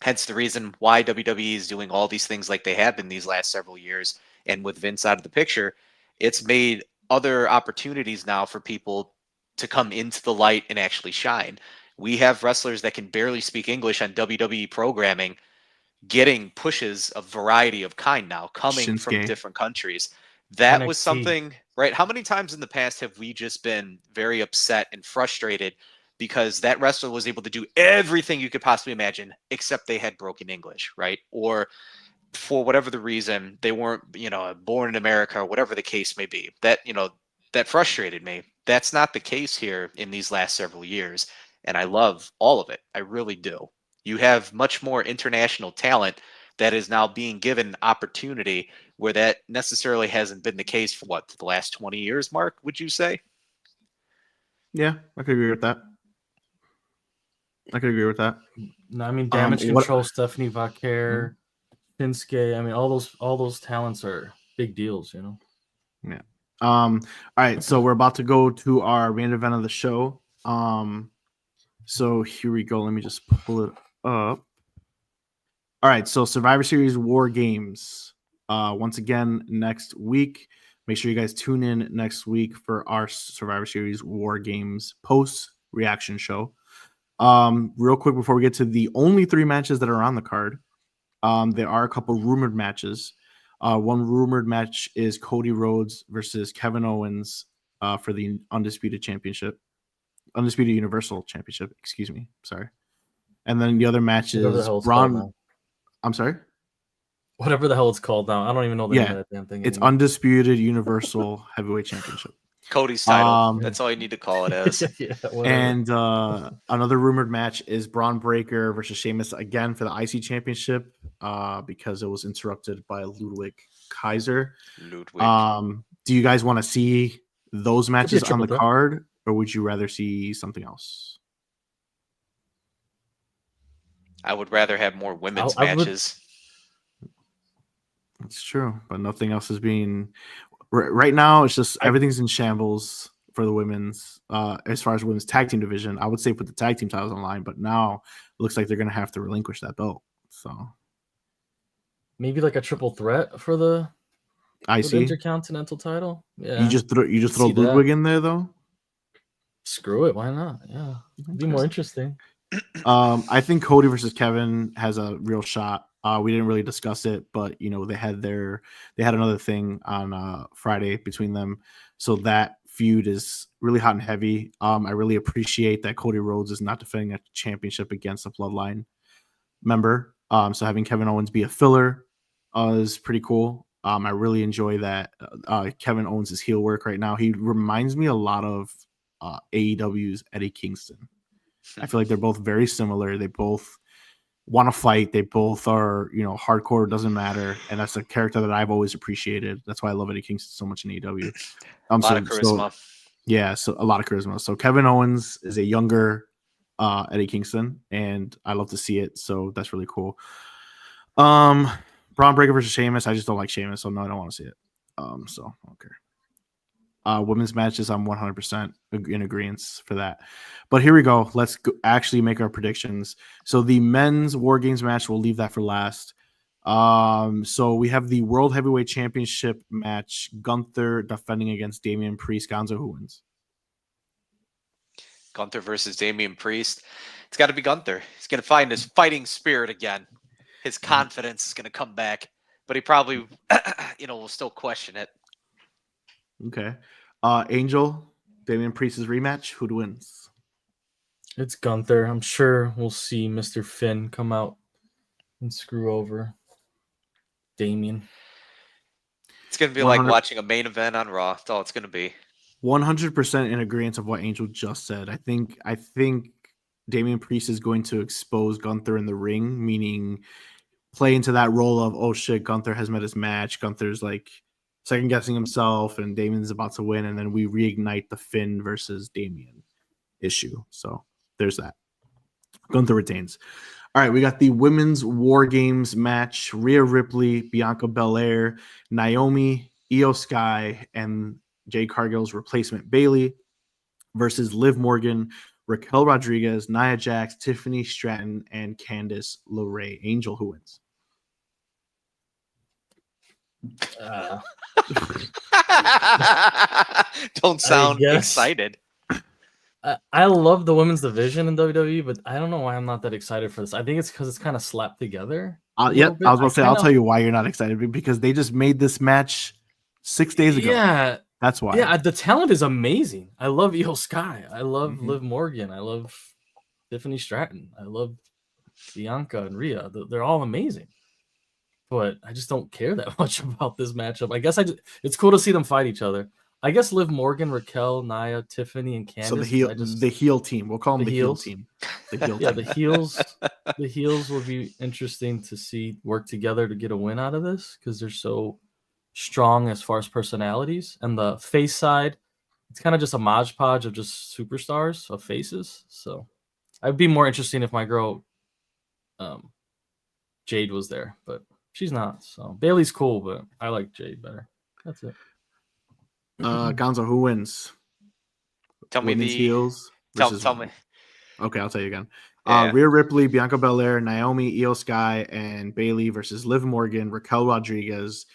Hence the reason why WWE is doing all these things like they have been these last several years. And with Vince out of the picture, it's made other opportunities now for people to come into the light and actually shine. We have wrestlers that can barely speak English on WWE programming getting pushes of variety of kind now, coming from different countries. That NXT was something, right? How many times in the past have we just been very upset and frustrated because that wrestler was able to do everything you could possibly imagine, except they had broken English, right? Or for whatever the reason, they weren't, born in America or whatever the case may be. That, that frustrated me. That's not the case here in these last several years. And I love all of it. I really do. You have much more international talent that is now being given opportunity where that necessarily hasn't been the case for the last 20 years, Mark, would you say? Yeah, I could agree with that. No, I mean, Damage Control, Stephanie Vaquer, Shinsuke. I mean, all those talents are big deals, Yeah. All right, so we're about to go to our main event of the show. So here we go. Let me just pull it up. All right, so Survivor Series War Games. Once again, next week. Make sure you guys tune in next week for our Survivor Series War Games post-reaction show. Real quick before we get to the only 3 matches that are on the card, there are a couple rumored matches. One rumored match is Cody Rhodes versus Kevin Owens for the Undisputed Universal Championship. Excuse me, sorry. And then the other match is Braun. I'm sorry. Whatever the hell it's called now. I don't even know the name of that damn thing. It's Undisputed Universal Heavyweight Championship. Cody's title. That's all you need to call it as. And another rumored match is Braun Breaker versus Sheamus again for the IC Championship because it was interrupted by Ludwig Kaiser. Do you guys want to see those matches on the card, or would you rather see something else? I would rather have more women's matches. It's true, but nothing else is being right now. It's just everything's in shambles for the women's. As far as women's tag team division, I would say put the tag team titles online, but now it looks like they're going to have to relinquish that belt. So maybe like a triple threat for the Intercontinental title. Yeah, you just throw Ludwig in there though. Screw it, why not? Yeah, it'd be more interesting. I think Cody versus Kevin has a real shot. We didn't really discuss it, but they had another thing on Friday between them, so that feud is really hot and heavy. I really appreciate that Cody Rhodes is not defending a championship against a Bloodline member. So having Kevin Owens be a filler is pretty cool. I really enjoy that Kevin Owens' heel work right now. He reminds me a lot of AEW's Eddie Kingston. I feel like they're both very similar. They both want to fight. They both are, hardcore, doesn't matter. And that's a character that I've always appreciated. That's why I love Eddie Kingston so much in AEW. A lot of charisma. So a lot of charisma. So Kevin Owens is a younger Eddie Kingston, and I love to see it. So that's really cool. Braun Breaker versus Sheamus. I just don't like Sheamus, so no, I don't want to see it. So I don't care. Women's matches, I'm 100% in agreement for that. But here we go. Let's actually make our predictions. So the men's War Games match, we'll leave that for last. So we have the World Heavyweight Championship match. Gunther defending against Damian Priest. Gonzo, who wins? Gunther versus Damian Priest. It's got to be Gunther. He's going to find his fighting spirit again. His confidence is going to come back. But he probably, will still question it. Okay. Angel, Damian Priest's rematch. Who wins? It's Gunther. I'm sure we'll see Mr. Finn come out and screw over Damian. It's going to be like watching a main event on Raw. That's all it's going to be. 100% in agreement of what Angel just said. I think Damian Priest is going to expose Gunther in the ring, meaning play into that role of, oh shit, Gunther has met his match. Gunther's like second guessing himself, and Damian's about to win, and then we reignite the Finn versus Damian issue. So there's that. Gunther retains. All right, we got the women's War Games match: Rhea Ripley, Bianca Belair, Naomi, Io Sky, and Jade Cargill's replacement Bayley versus Liv Morgan, Raquel Rodriguez, Nia Jax, Tiffany Stratton, and Candice LeRae. Angel, who wins? Don't sound excited. I love the women's division in WWE, but I don't know why I'm not that excited for this. I think it's because it's kind of slapped together. Yep, I was going to say, I'll tell you why you're not excited, because they just made this match 6 days ago. Yeah. That's why. Yeah, the talent is amazing. I love Io Sky. I love Liv Morgan. I love Tiffany Stratton. I love Bianca and Rhea. They're all amazing. But I just don't care that much about this matchup. I guess it's cool to see them fight each other. I guess Liv Morgan, Raquel, Nia, Tiffany, and Candice. So the heel team. We'll call them the heel team. The heels will be interesting to see work together to get a win out of this, because they're so strong as far as personalities. And the face side, it's kind of just a modge podge of just superstars of faces. So I'd be more interesting if my girl Jade was there, but she's not. So Bailey's cool, but I like Jade better. That's it. Gonzo, who wins? Tell me the heels. Tell me. Okay, I'll tell you again. Rhea Ripley, Bianca Belair, Naomi, Io Sky, and Bayley versus Liv Morgan, Raquel Rodriguez,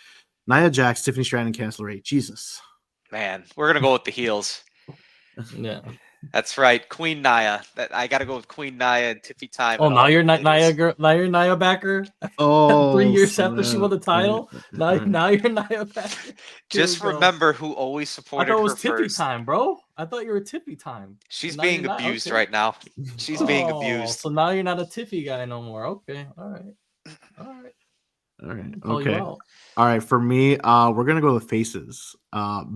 Nia Jax, Tiffany Stratton, and Candice LeRae. Jesus. Man, we're gonna go with the heels. Yeah. That's right, Queen Nia. I got to go with Queen Nia and Tiffy Time. Oh, and now all you're the not Nia ladies. girl. Now you're Nia backer. 3 Oh, years after she won the title. Now you're Nia backer. Here Just we go. remember who always I supported thought it her was Tiffy first. time, bro. I thought you were Tiffy time. She's Now you're being not? abused Okay. right now. She's being abused. So now you're not a Tiffy guy no more. Okay. All right. All right. Call you Okay. out. All right. For me, we're gonna go with faces.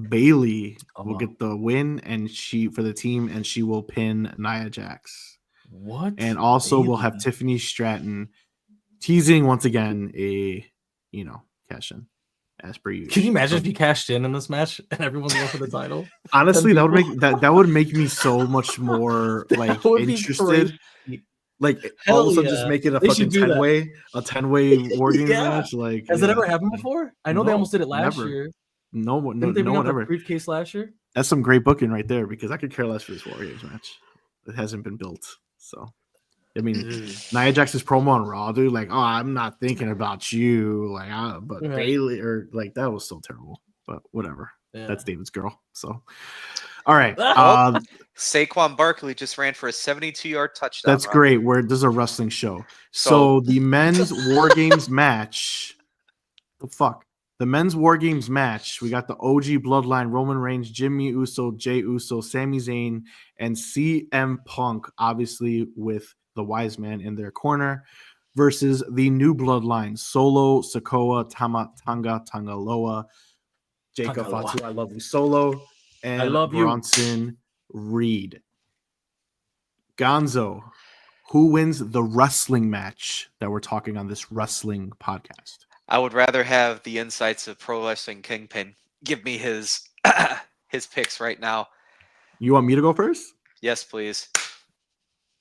Bailey will wow. get the win, and she for the team, and she will pin Nia Jax. What? And also, we'll Bailey? have Tiffany Stratton teasing once again a cash in as per usual. Can you imagine if you cashed in this match and everyone's going for the title? Honestly, 10 that would people? make that would make me so much more That like would be interested. crazy. Like Hell all of a sudden, yeah. just make it a They should fucking do that. 10-way war games Yeah. match. Like, Has it ever happened before? I know they No, almost did it last never. year. No Didn't they bring out one the ever. briefcase last year? That's some great booking right there because I could care less for this War Games match. It hasn't been built, so I mean, Nia Jax's promo on Raw, dude. Like, oh, I'm not thinking about you, like, but Right. Bailey or like that was so terrible. But whatever. Yeah. That's David's girl. So, all right. Saquon Barkley just ran for a 72-yard touchdown. That's run. great. This is a wrestling show. So the men's War Games match. The fuck. The men's War Games match, we got the OG Bloodline, Roman Reigns, Jimmy Uso, Jey Uso, Sami Zayn, and CM Punk, obviously with the Wise Man in their corner, versus the new Bloodline, Solo, Sikoa, Tangaloa, Jacob Fatu, I love you, Solo, and Bronson Reed. Gonzo, who wins the wrestling match that we're talking on this wrestling podcast? I would rather have the insights of Pro Wrestling Kingpin give me his his picks right now. You want me to go first? Yes, please.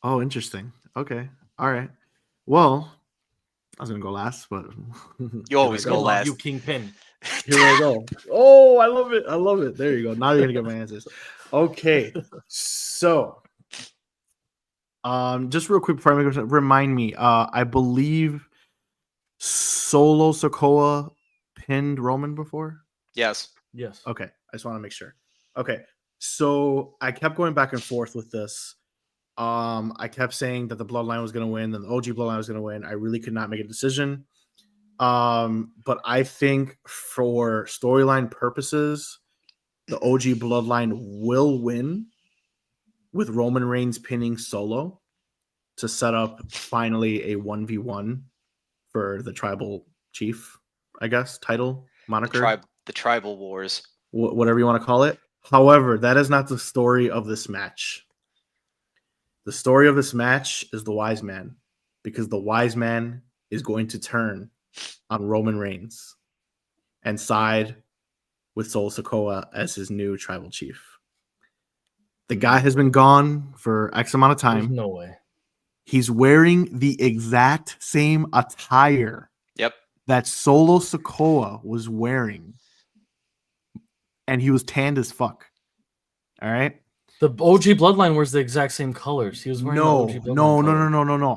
Oh, interesting. Okay. All right. Well, I was gonna go last, but you always go last. You Kingpin. Here we go. Oh, I love it. I love it. There you go. Now you're gonna get my answers. Okay. So, just real quick before I make remind me. I believe Solo Sikoa pinned Roman before. Yes. Okay. I just want to make sure. Okay. So I kept going back and forth with this. I kept saying that the Bloodline was going to win, and the OG Bloodline was going to win. I really could not make a decision. But I think for storyline purposes, the OG Bloodline will win with Roman Reigns pinning Solo to set up finally a 1v1 for the tribal chief, I guess, title, moniker. The tribal wars. Whatever you want to call it. However, that is not the story of this match. The story of this match is the Wise Man, because the Wise Man is going to turn on Roman Reigns and side with Solo Sikoa as his new tribal chief. The guy has been gone for X amount of time. There's no way. He's wearing the exact same attire that Solo Sikoa was wearing. And he was tanned as fuck. All right. The OG Bloodline wears the exact same colors. He was wearing no.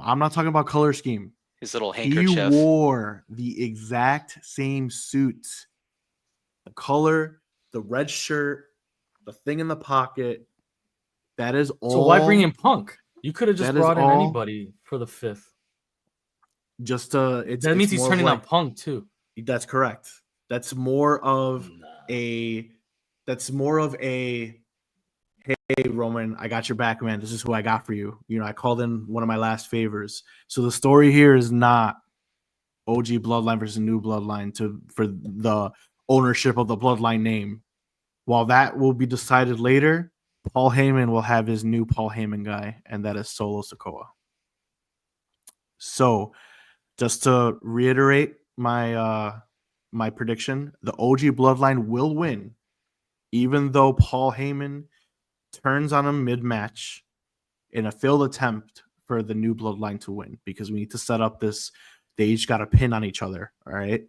I'm not talking about color scheme. His little handkerchief. He wore the exact same suit. The color, the red shirt, the thing in the pocket. That is all. So why bring in Punk? You could have just brought in anybody for the 5th. That means he's turning on Punk too. That's correct. That's more of a. Hey Roman, I got your back, man. This is who I got for you. You know, I called in one of my last favors. So the story here is not OG Bloodline versus New Bloodline for the ownership of the Bloodline name. While that will be decided later, Paul Heyman will have his new Paul Heyman guy, and that is Solo Sikoa. So, just to reiterate my my prediction, the OG Bloodline will win, even though Paul Heyman turns on him mid-match in a failed attempt for the new Bloodline to win, because we need to set up this. They each got a pin on each other, all right?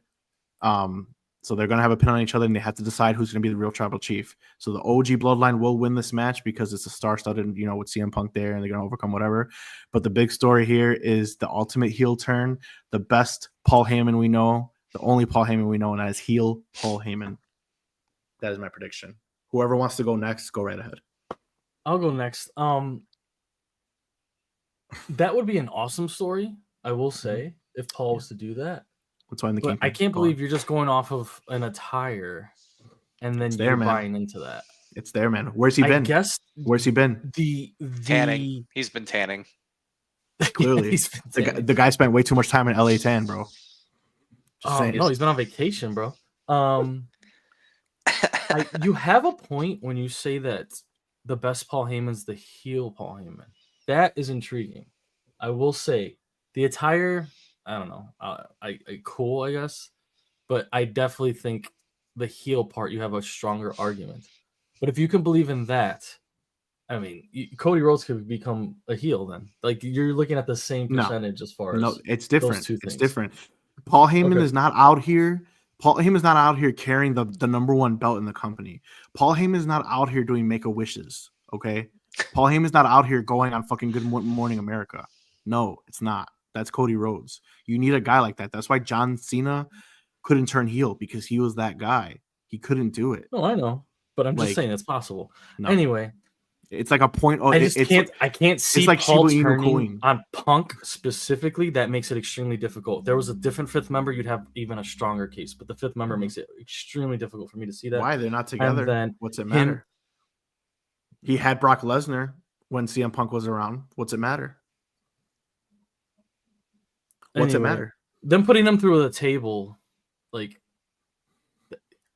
So they're going to have a pin on each other, and they have to decide who's going to be the real tribal chief. So the OG Bloodline will win this match because it's a star-studded, with CM Punk there, and they're going to overcome whatever. But the big story here is the ultimate heel turn, the best Paul Heyman we know, the only Paul Heyman we know, and that is heel Paul Heyman. That is my prediction. Whoever wants to go next, go right ahead. I'll go next. That would be an awesome story, I will say, if Paul was to do that. That's why in the But I can't believe you're just going off of an attire and then you're buying into that. It's there, man. Where's he been? Where's he been? Tanning. He's been tanning. Clearly, the guy spent way too much time in LA tan, bro. No, he's been on vacation, bro. You have a point when you say that the best Paul Heyman's the heel Paul Heyman. That is intriguing. I will say the attire, I don't know, cool, I guess, but I definitely think the heel part you have a stronger argument. But if you can believe in that, I mean, Cody Rhodes could become a heel then. Like you're looking at the same percentage as far as it's different. It's different. Paul Heyman is not out here. Paul Heyman is not out here carrying the number one belt in the company. Paul Heyman is not out here doing Make-A-Wishes. Okay, Paul Heyman is not out here going on fucking Good Morning America. No, it's not. That's Cody Rhodes. You need a guy like that. That's why John Cena couldn't turn heel, because he was that guy. He couldn't do it. No, I know, but I'm just saying it's possible. No. Anyway. It's like a point. I can't see it's like Paul turning on Punk specifically. That makes it extremely difficult. If there was a different fifth member, you'd have even a stronger case. But the fifth member makes it extremely difficult for me to see that. Why? They're not together. Then what's it matter? He had Brock Lesnar when CM Punk was around. What's it matter? What's it matter? Them putting them through the table, like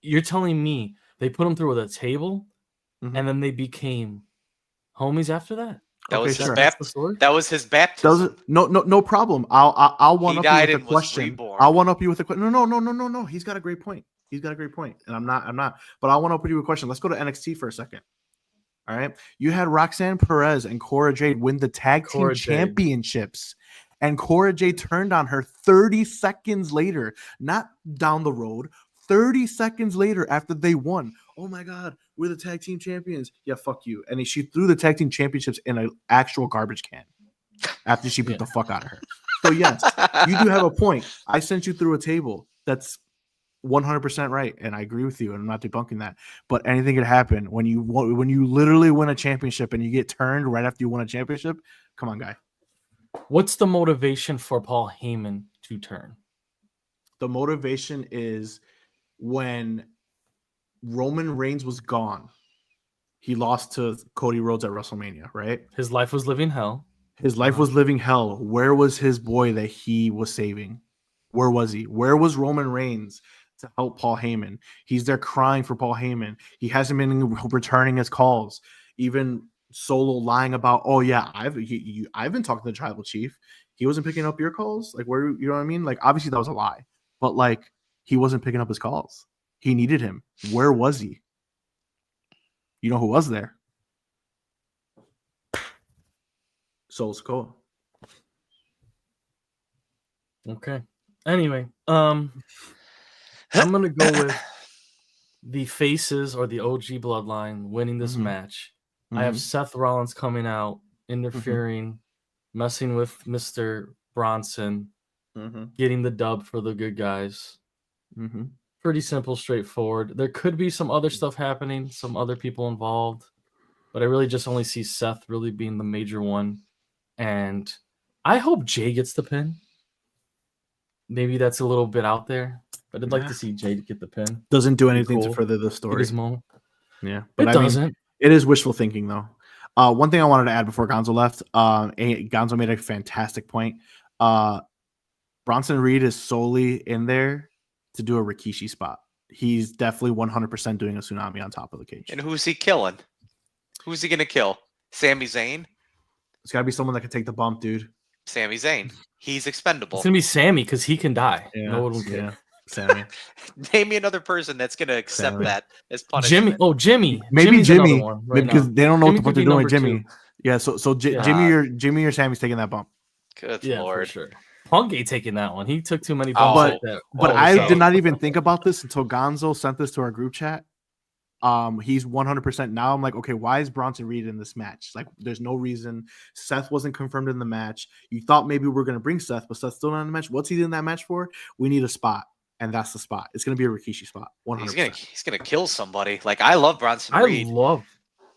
you're telling me they put them through the table, and then they became homies after that. That was his baptism. That was his baptism. No problem. I'll one up you with a question. I'll one up you with a question. No. He's got a great point. And I'm not. But I'll one up with you with a question. Let's go to NXT for a second. All right. You had Roxanne Perez and Cora Jade win the tag team championships, and Cora Jade turned on her 30 seconds later, not down the road. 30 seconds later after they won. Oh my God, we're the tag team champions. Yeah, fuck you. And she threw the tag team championships in an actual garbage can after she beat the fuck out of her. So yes, you do have a point. I sent you through a table. That's 100% right. And I agree with you. And I'm not debunking that. But anything could happen when you literally win a championship and you get turned right after you won a championship. Come on, guy. What's the motivation for Paul Heyman to turn? The motivation is when Roman Reigns was gone, he lost to Cody Rhodes at WrestleMania, right? His life was living hell. Where was his boy that he was saving? Where was he? Where was Roman Reigns to help Paul Heyman? He's there crying for Paul Heyman. He hasn't been returning his calls. Even Solo lying about, oh yeah, I've been talking to the tribal chief. He wasn't picking up your calls. Like, where, you know what I mean? Like, obviously that was a lie, but like, he wasn't picking up his calls. He needed him. Where was he? You know who was there? Soul Sikoa. Okay. Anyway, I'm gonna go with the faces or the OG bloodline winning this match. I have Seth Rollins coming out, interfering, messing with Mr. Bronson, getting the dub for the good guys. Pretty simple, straightforward. There could be some other stuff happening, some other people involved, but I really just only see Seth really being the major one. And I hope Jay gets the pin. Maybe that's a little bit out there, but I'd like to see Jay get the pin. Doesn't do anything to further the story. Yeah, but it doesn't. It is wishful thinking, though. One thing I wanted to add before Gonzo left, Gonzo made a fantastic point. Bronson Reed is solely in there to do a Rikishi spot. He's definitely 100% doing a tsunami on top of the cage. And who's he killing? Who's he going to kill? Sami Zayn? It's got to be someone that can take the bump, dude. Sami Zayn. He's expendable. It's going to be Sammy because he can die. Yeah, no one will care. Sammy. Name me another person that's going to accept that as punishment. Jimmy. Oh, Jimmy. Maybe Jimmy. Because they don't know what they're doing with Jimmy. Yeah, so Jimmy or Sammy's taking that bump. Good Lord. For sure. Punk ain't taking that one. He took too many bumps. But I did not even think about this until Gonzo sent this to our group chat. He's 100%. Now I'm like, okay, why is Bronson Reed in this match? Like, there's no reason. Seth wasn't confirmed in the match. You thought maybe we're going to bring Seth, but Seth's still not in the match. What's he in that match for? We need a spot, and that's the spot. It's going to be a Rikishi spot. 100%. He's gonna kill somebody. Like, I love Bronson Reed.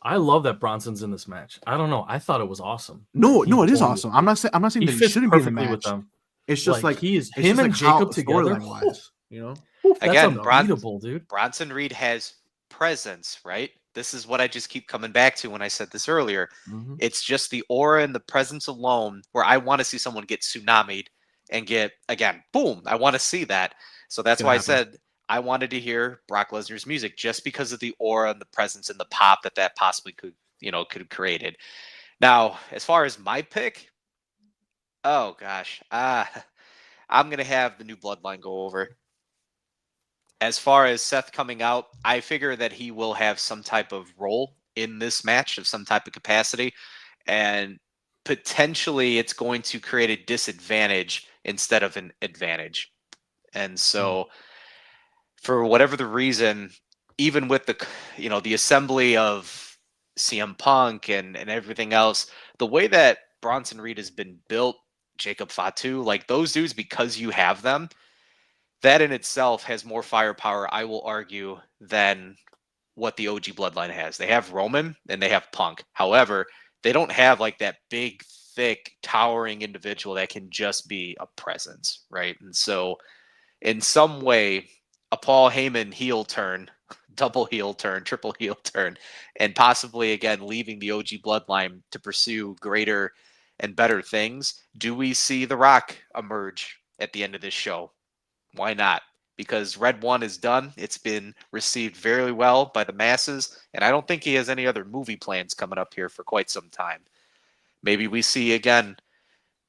I love that Bronson's in this match. I don't know. I thought it was awesome. No, it is awesome. I'm not saying that he fits shouldn't be in the perfectly match. with them. It's just like he is it's him just and like how Jacob together. storyline wise, you know. That's Again, unbeatable, dude. Bronson Reed has presence, right? This is what I just keep coming back to when I said this earlier. Mm-hmm. It's just the aura and the presence alone where I want to see someone get tsunami'd and get, again, boom. I want to see that. So that's why I said I wanted to hear Brock Lesnar's music just because of the aura and the presence and the pop that possibly could have created. Now, as far as my pick, oh gosh, I'm going to have the new Bloodline go over. As far as Seth coming out, I figure that he will have some type of role in this match of some type of capacity, and potentially it's going to create a disadvantage instead of an advantage. And so for whatever the reason, even with the assembly of CM Punk and everything else, the way that Bronson Reed has been built, Jacob Fatu, like those dudes, because you have them, that in itself has more firepower, I will argue, than what the OG Bloodline has. They have Roman and they have Punk. However, they don't have like that big, thick, towering individual that can just be a presence, right? And so in some way, a Paul Heyman heel turn, double heel turn, triple heel turn, and possibly, again, leaving the OG Bloodline to pursue greater and better things. Do we see The Rock emerge at the end of this show? Why not? Because Red 1 is done. It's been received very well by the masses, and I don't think he has any other movie plans coming up here for quite some time. Maybe we see, again,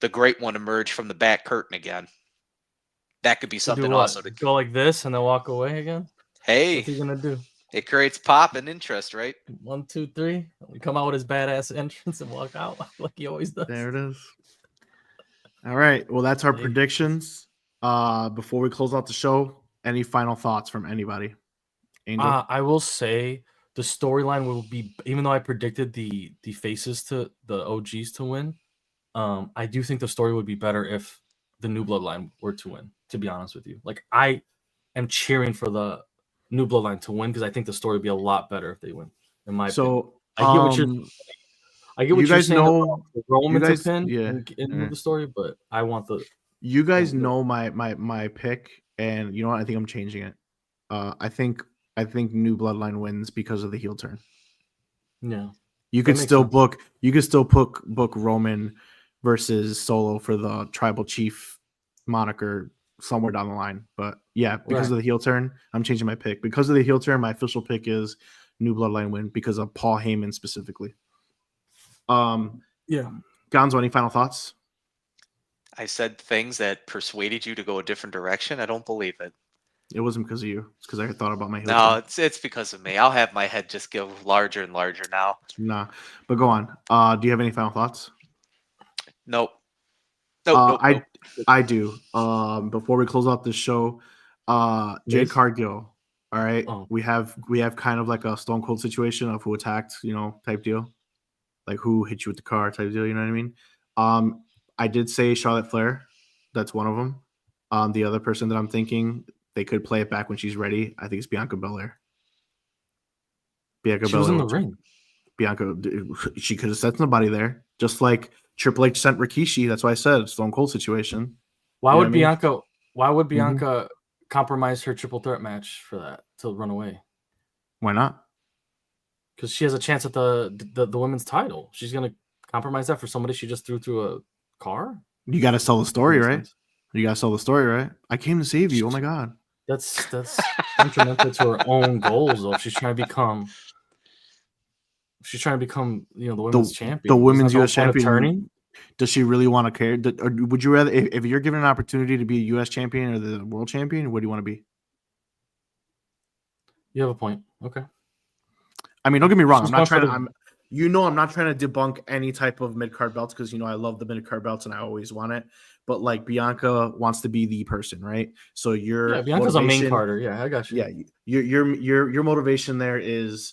the Great One emerge from the back curtain again. That could be something also to go like this and then walk away again. Hey, what's he gonna do? It creates pop and interest, right? 1, 2, 3. We come out with his badass entrance and walk out like he always does. There it is. All right. Well, that's our predictions. Before we close out the show, any final thoughts from anybody? Angel? I will say the storyline will be, even though I predicted the faces to the OGs to win, I do think the story would be better if the new Bloodline were to win, to be honest with you. Like, I am cheering for the new Bloodline to win because I think the story would be a lot better if they win, in my opinion. I get what you're saying about the Roman to pin and move the story, but I want the... You guys know my pick, and you know what? I think I'm changing it. I think New Bloodline wins because of the heel turn. Yeah, you could still book Roman versus Solo for the Tribal Chief moniker somewhere down the line. But yeah, because of the heel turn, I'm changing my pick. Because of the heel turn, my official pick is New Bloodline win because of Paul Heyman specifically. Yeah, Gonzo, any final thoughts? I said things that persuaded you to go a different direction. I don't believe it. It wasn't because of you. It's because I thought about my heel turn. It's because of me. I'll have my head just go larger and larger now. Nah, but go on. Do you have any final thoughts? Nope. I do. Before we close out this show, Jade Cargill. All right, we have kind of like a Stone Cold situation of who attacked, type deal, like who hit you with the car type deal. You know what I mean? I did say Charlotte Flair. That's one of them. The other person that I'm thinking they could play it back when she's ready, I think it's Bianca Belair. She was in the ring. Bianca, she could have set somebody there, just like Triple H sent Rikishi. That's why I said Stone Cold situation. Why would Bianca compromise her triple threat match for that to run away? Why not? Because she has a chance at the women's title. She's gonna compromise that for somebody she just threw through a car. You got to sell the story, right? You got to sell the story, right? I came to save you. Oh my god. That's detrimental to her own goals, though. If she's trying to become, the women's champion. The women's U.S. champion. Does she really want to care? Or would you rather, if you're given an opportunity to be a U.S. champion or the world champion, what do you want to be? You have a point. Okay. I mean, don't get me wrong. I'm not trying to debunk any type of mid-card belts because, I love the mid-card belts and I always want it. But, like, Bianca wants to be the person, right? So Bianca's a main carder. Yeah, I got you. Yeah, your motivation there is,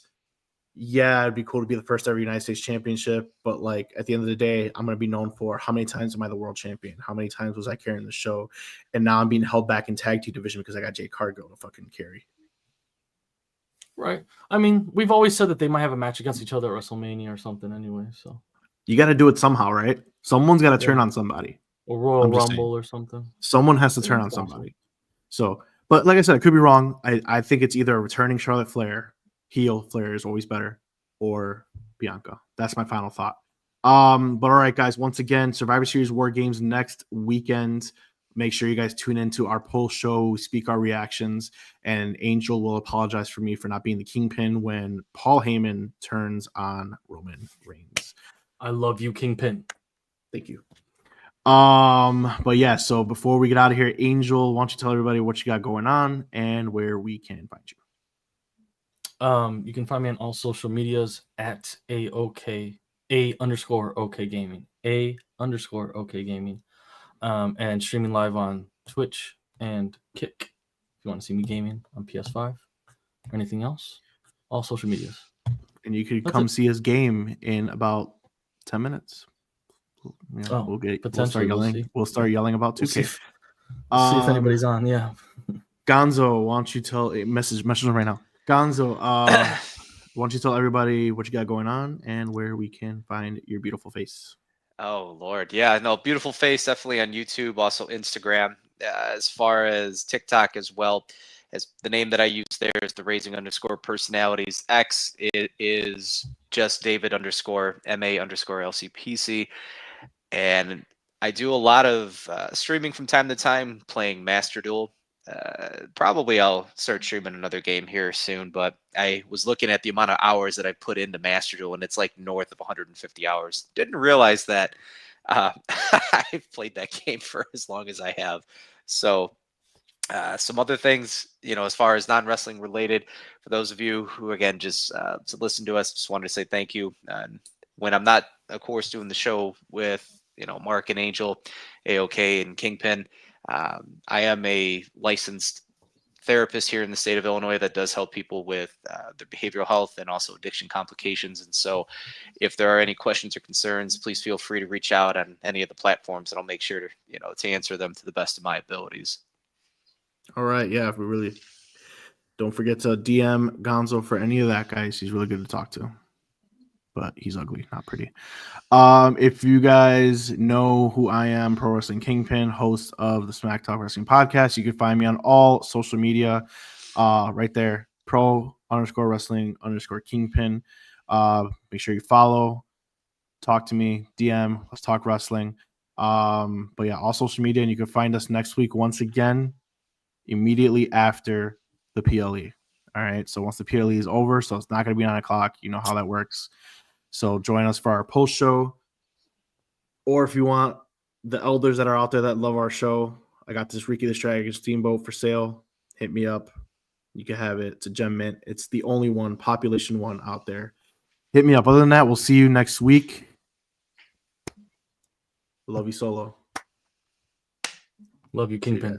it'd be cool to be the first ever United States championship. But, like, at the end of the day, I'm going to be known for how many times am I the world champion? How many times was I carrying the show? And now I'm being held back in tag team division because I got Jade Cargill to fucking carry. Right. I mean, we've always said that they might have a match against each other at WrestleMania or something anyway. So You got to do it somehow, right? Someone's got to turn on somebody. Or Royal I'm just Rumble saying. or something. Someone has to Yeah, turn on it's possible. somebody. So, but like I said, I could be wrong. I think it's either a returning Charlotte Flair, heel Flair is always better, or Bianca. That's my final thought. But all right, guys, once again, Survivor Series War Games next weekend. Make sure you guys tune into our poll show, speak our reactions, and Angel will apologize for me for not being the kingpin when Paul Heyman turns on Roman Reigns. I love you, Kingpin. Thank you. But yeah, so before we get out of here, Angel, why don't you tell everybody what you got going on and where we can find you? You can find me on all social medias at @A_OK gaming, _OK gaming, and streaming live on Twitch and Kick. If you want to see me gaming on PS5 or anything else, all social medias. And you could come see his game in about 10 minutes. Yeah, we'll start yelling. We'll start yelling about 2K. We'll see if anybody's on. Yeah. Gonzo, why don't you tell message them right now? Gonzo, why don't you tell everybody what you got going on and where we can find your beautiful face? Oh Lord, yeah, no, beautiful face, definitely on YouTube, also Instagram, as far as TikTok as well. As the name that I use there is the Raising_Personalities. X, it is just David_MA_LCPC. And I do a lot of streaming from time to time, playing Master Duel. Probably I'll start streaming another game here soon, but I was looking at the amount of hours that I put into Master Duel, and it's like north of 150 hours. Didn't realize that I've played that game for as long as I have. So some other things, as far as non-wrestling related, for those of you who, again, just to listen to us, just wanted to say thank you. And when I'm not, of course, doing the show with, Marc and Angel, AOK and Kingpin, I am a licensed therapist here in the state of Illinois that does help people with their behavioral health and also addiction complications. And so if there are any questions or concerns, please feel free to reach out on any of the platforms, and I'll make sure to, to answer them to the best of my abilities. All right. Yeah. If we really don't forget to DM Gonzo for any of that, guys. He's really good to talk to, but he's ugly, not pretty. If you guys know who I am, Pro Wrestling Kingpin, host of the SmackTalk Wrestling Podcast, you can find me on all social media right there, Pro_Wrestling_Kingpin. Make sure you follow, talk to me, DM, let's talk wrestling. But yeah, all social media, and you can find us next week once again, immediately after the PLE. All right. So once the PLE is over, so it's not going to be 9 o'clock. You know how that works. So join us for our post show. Or if you want the elders that are out there that love our show, I got this Ricky the Strategy Steamboat for sale. Hit me up. You can have it. It's a gem mint. It's the only one, population one out there. Hit me up. Other than that, we'll see you next week. Love you, Solo. Love you, Kingpin.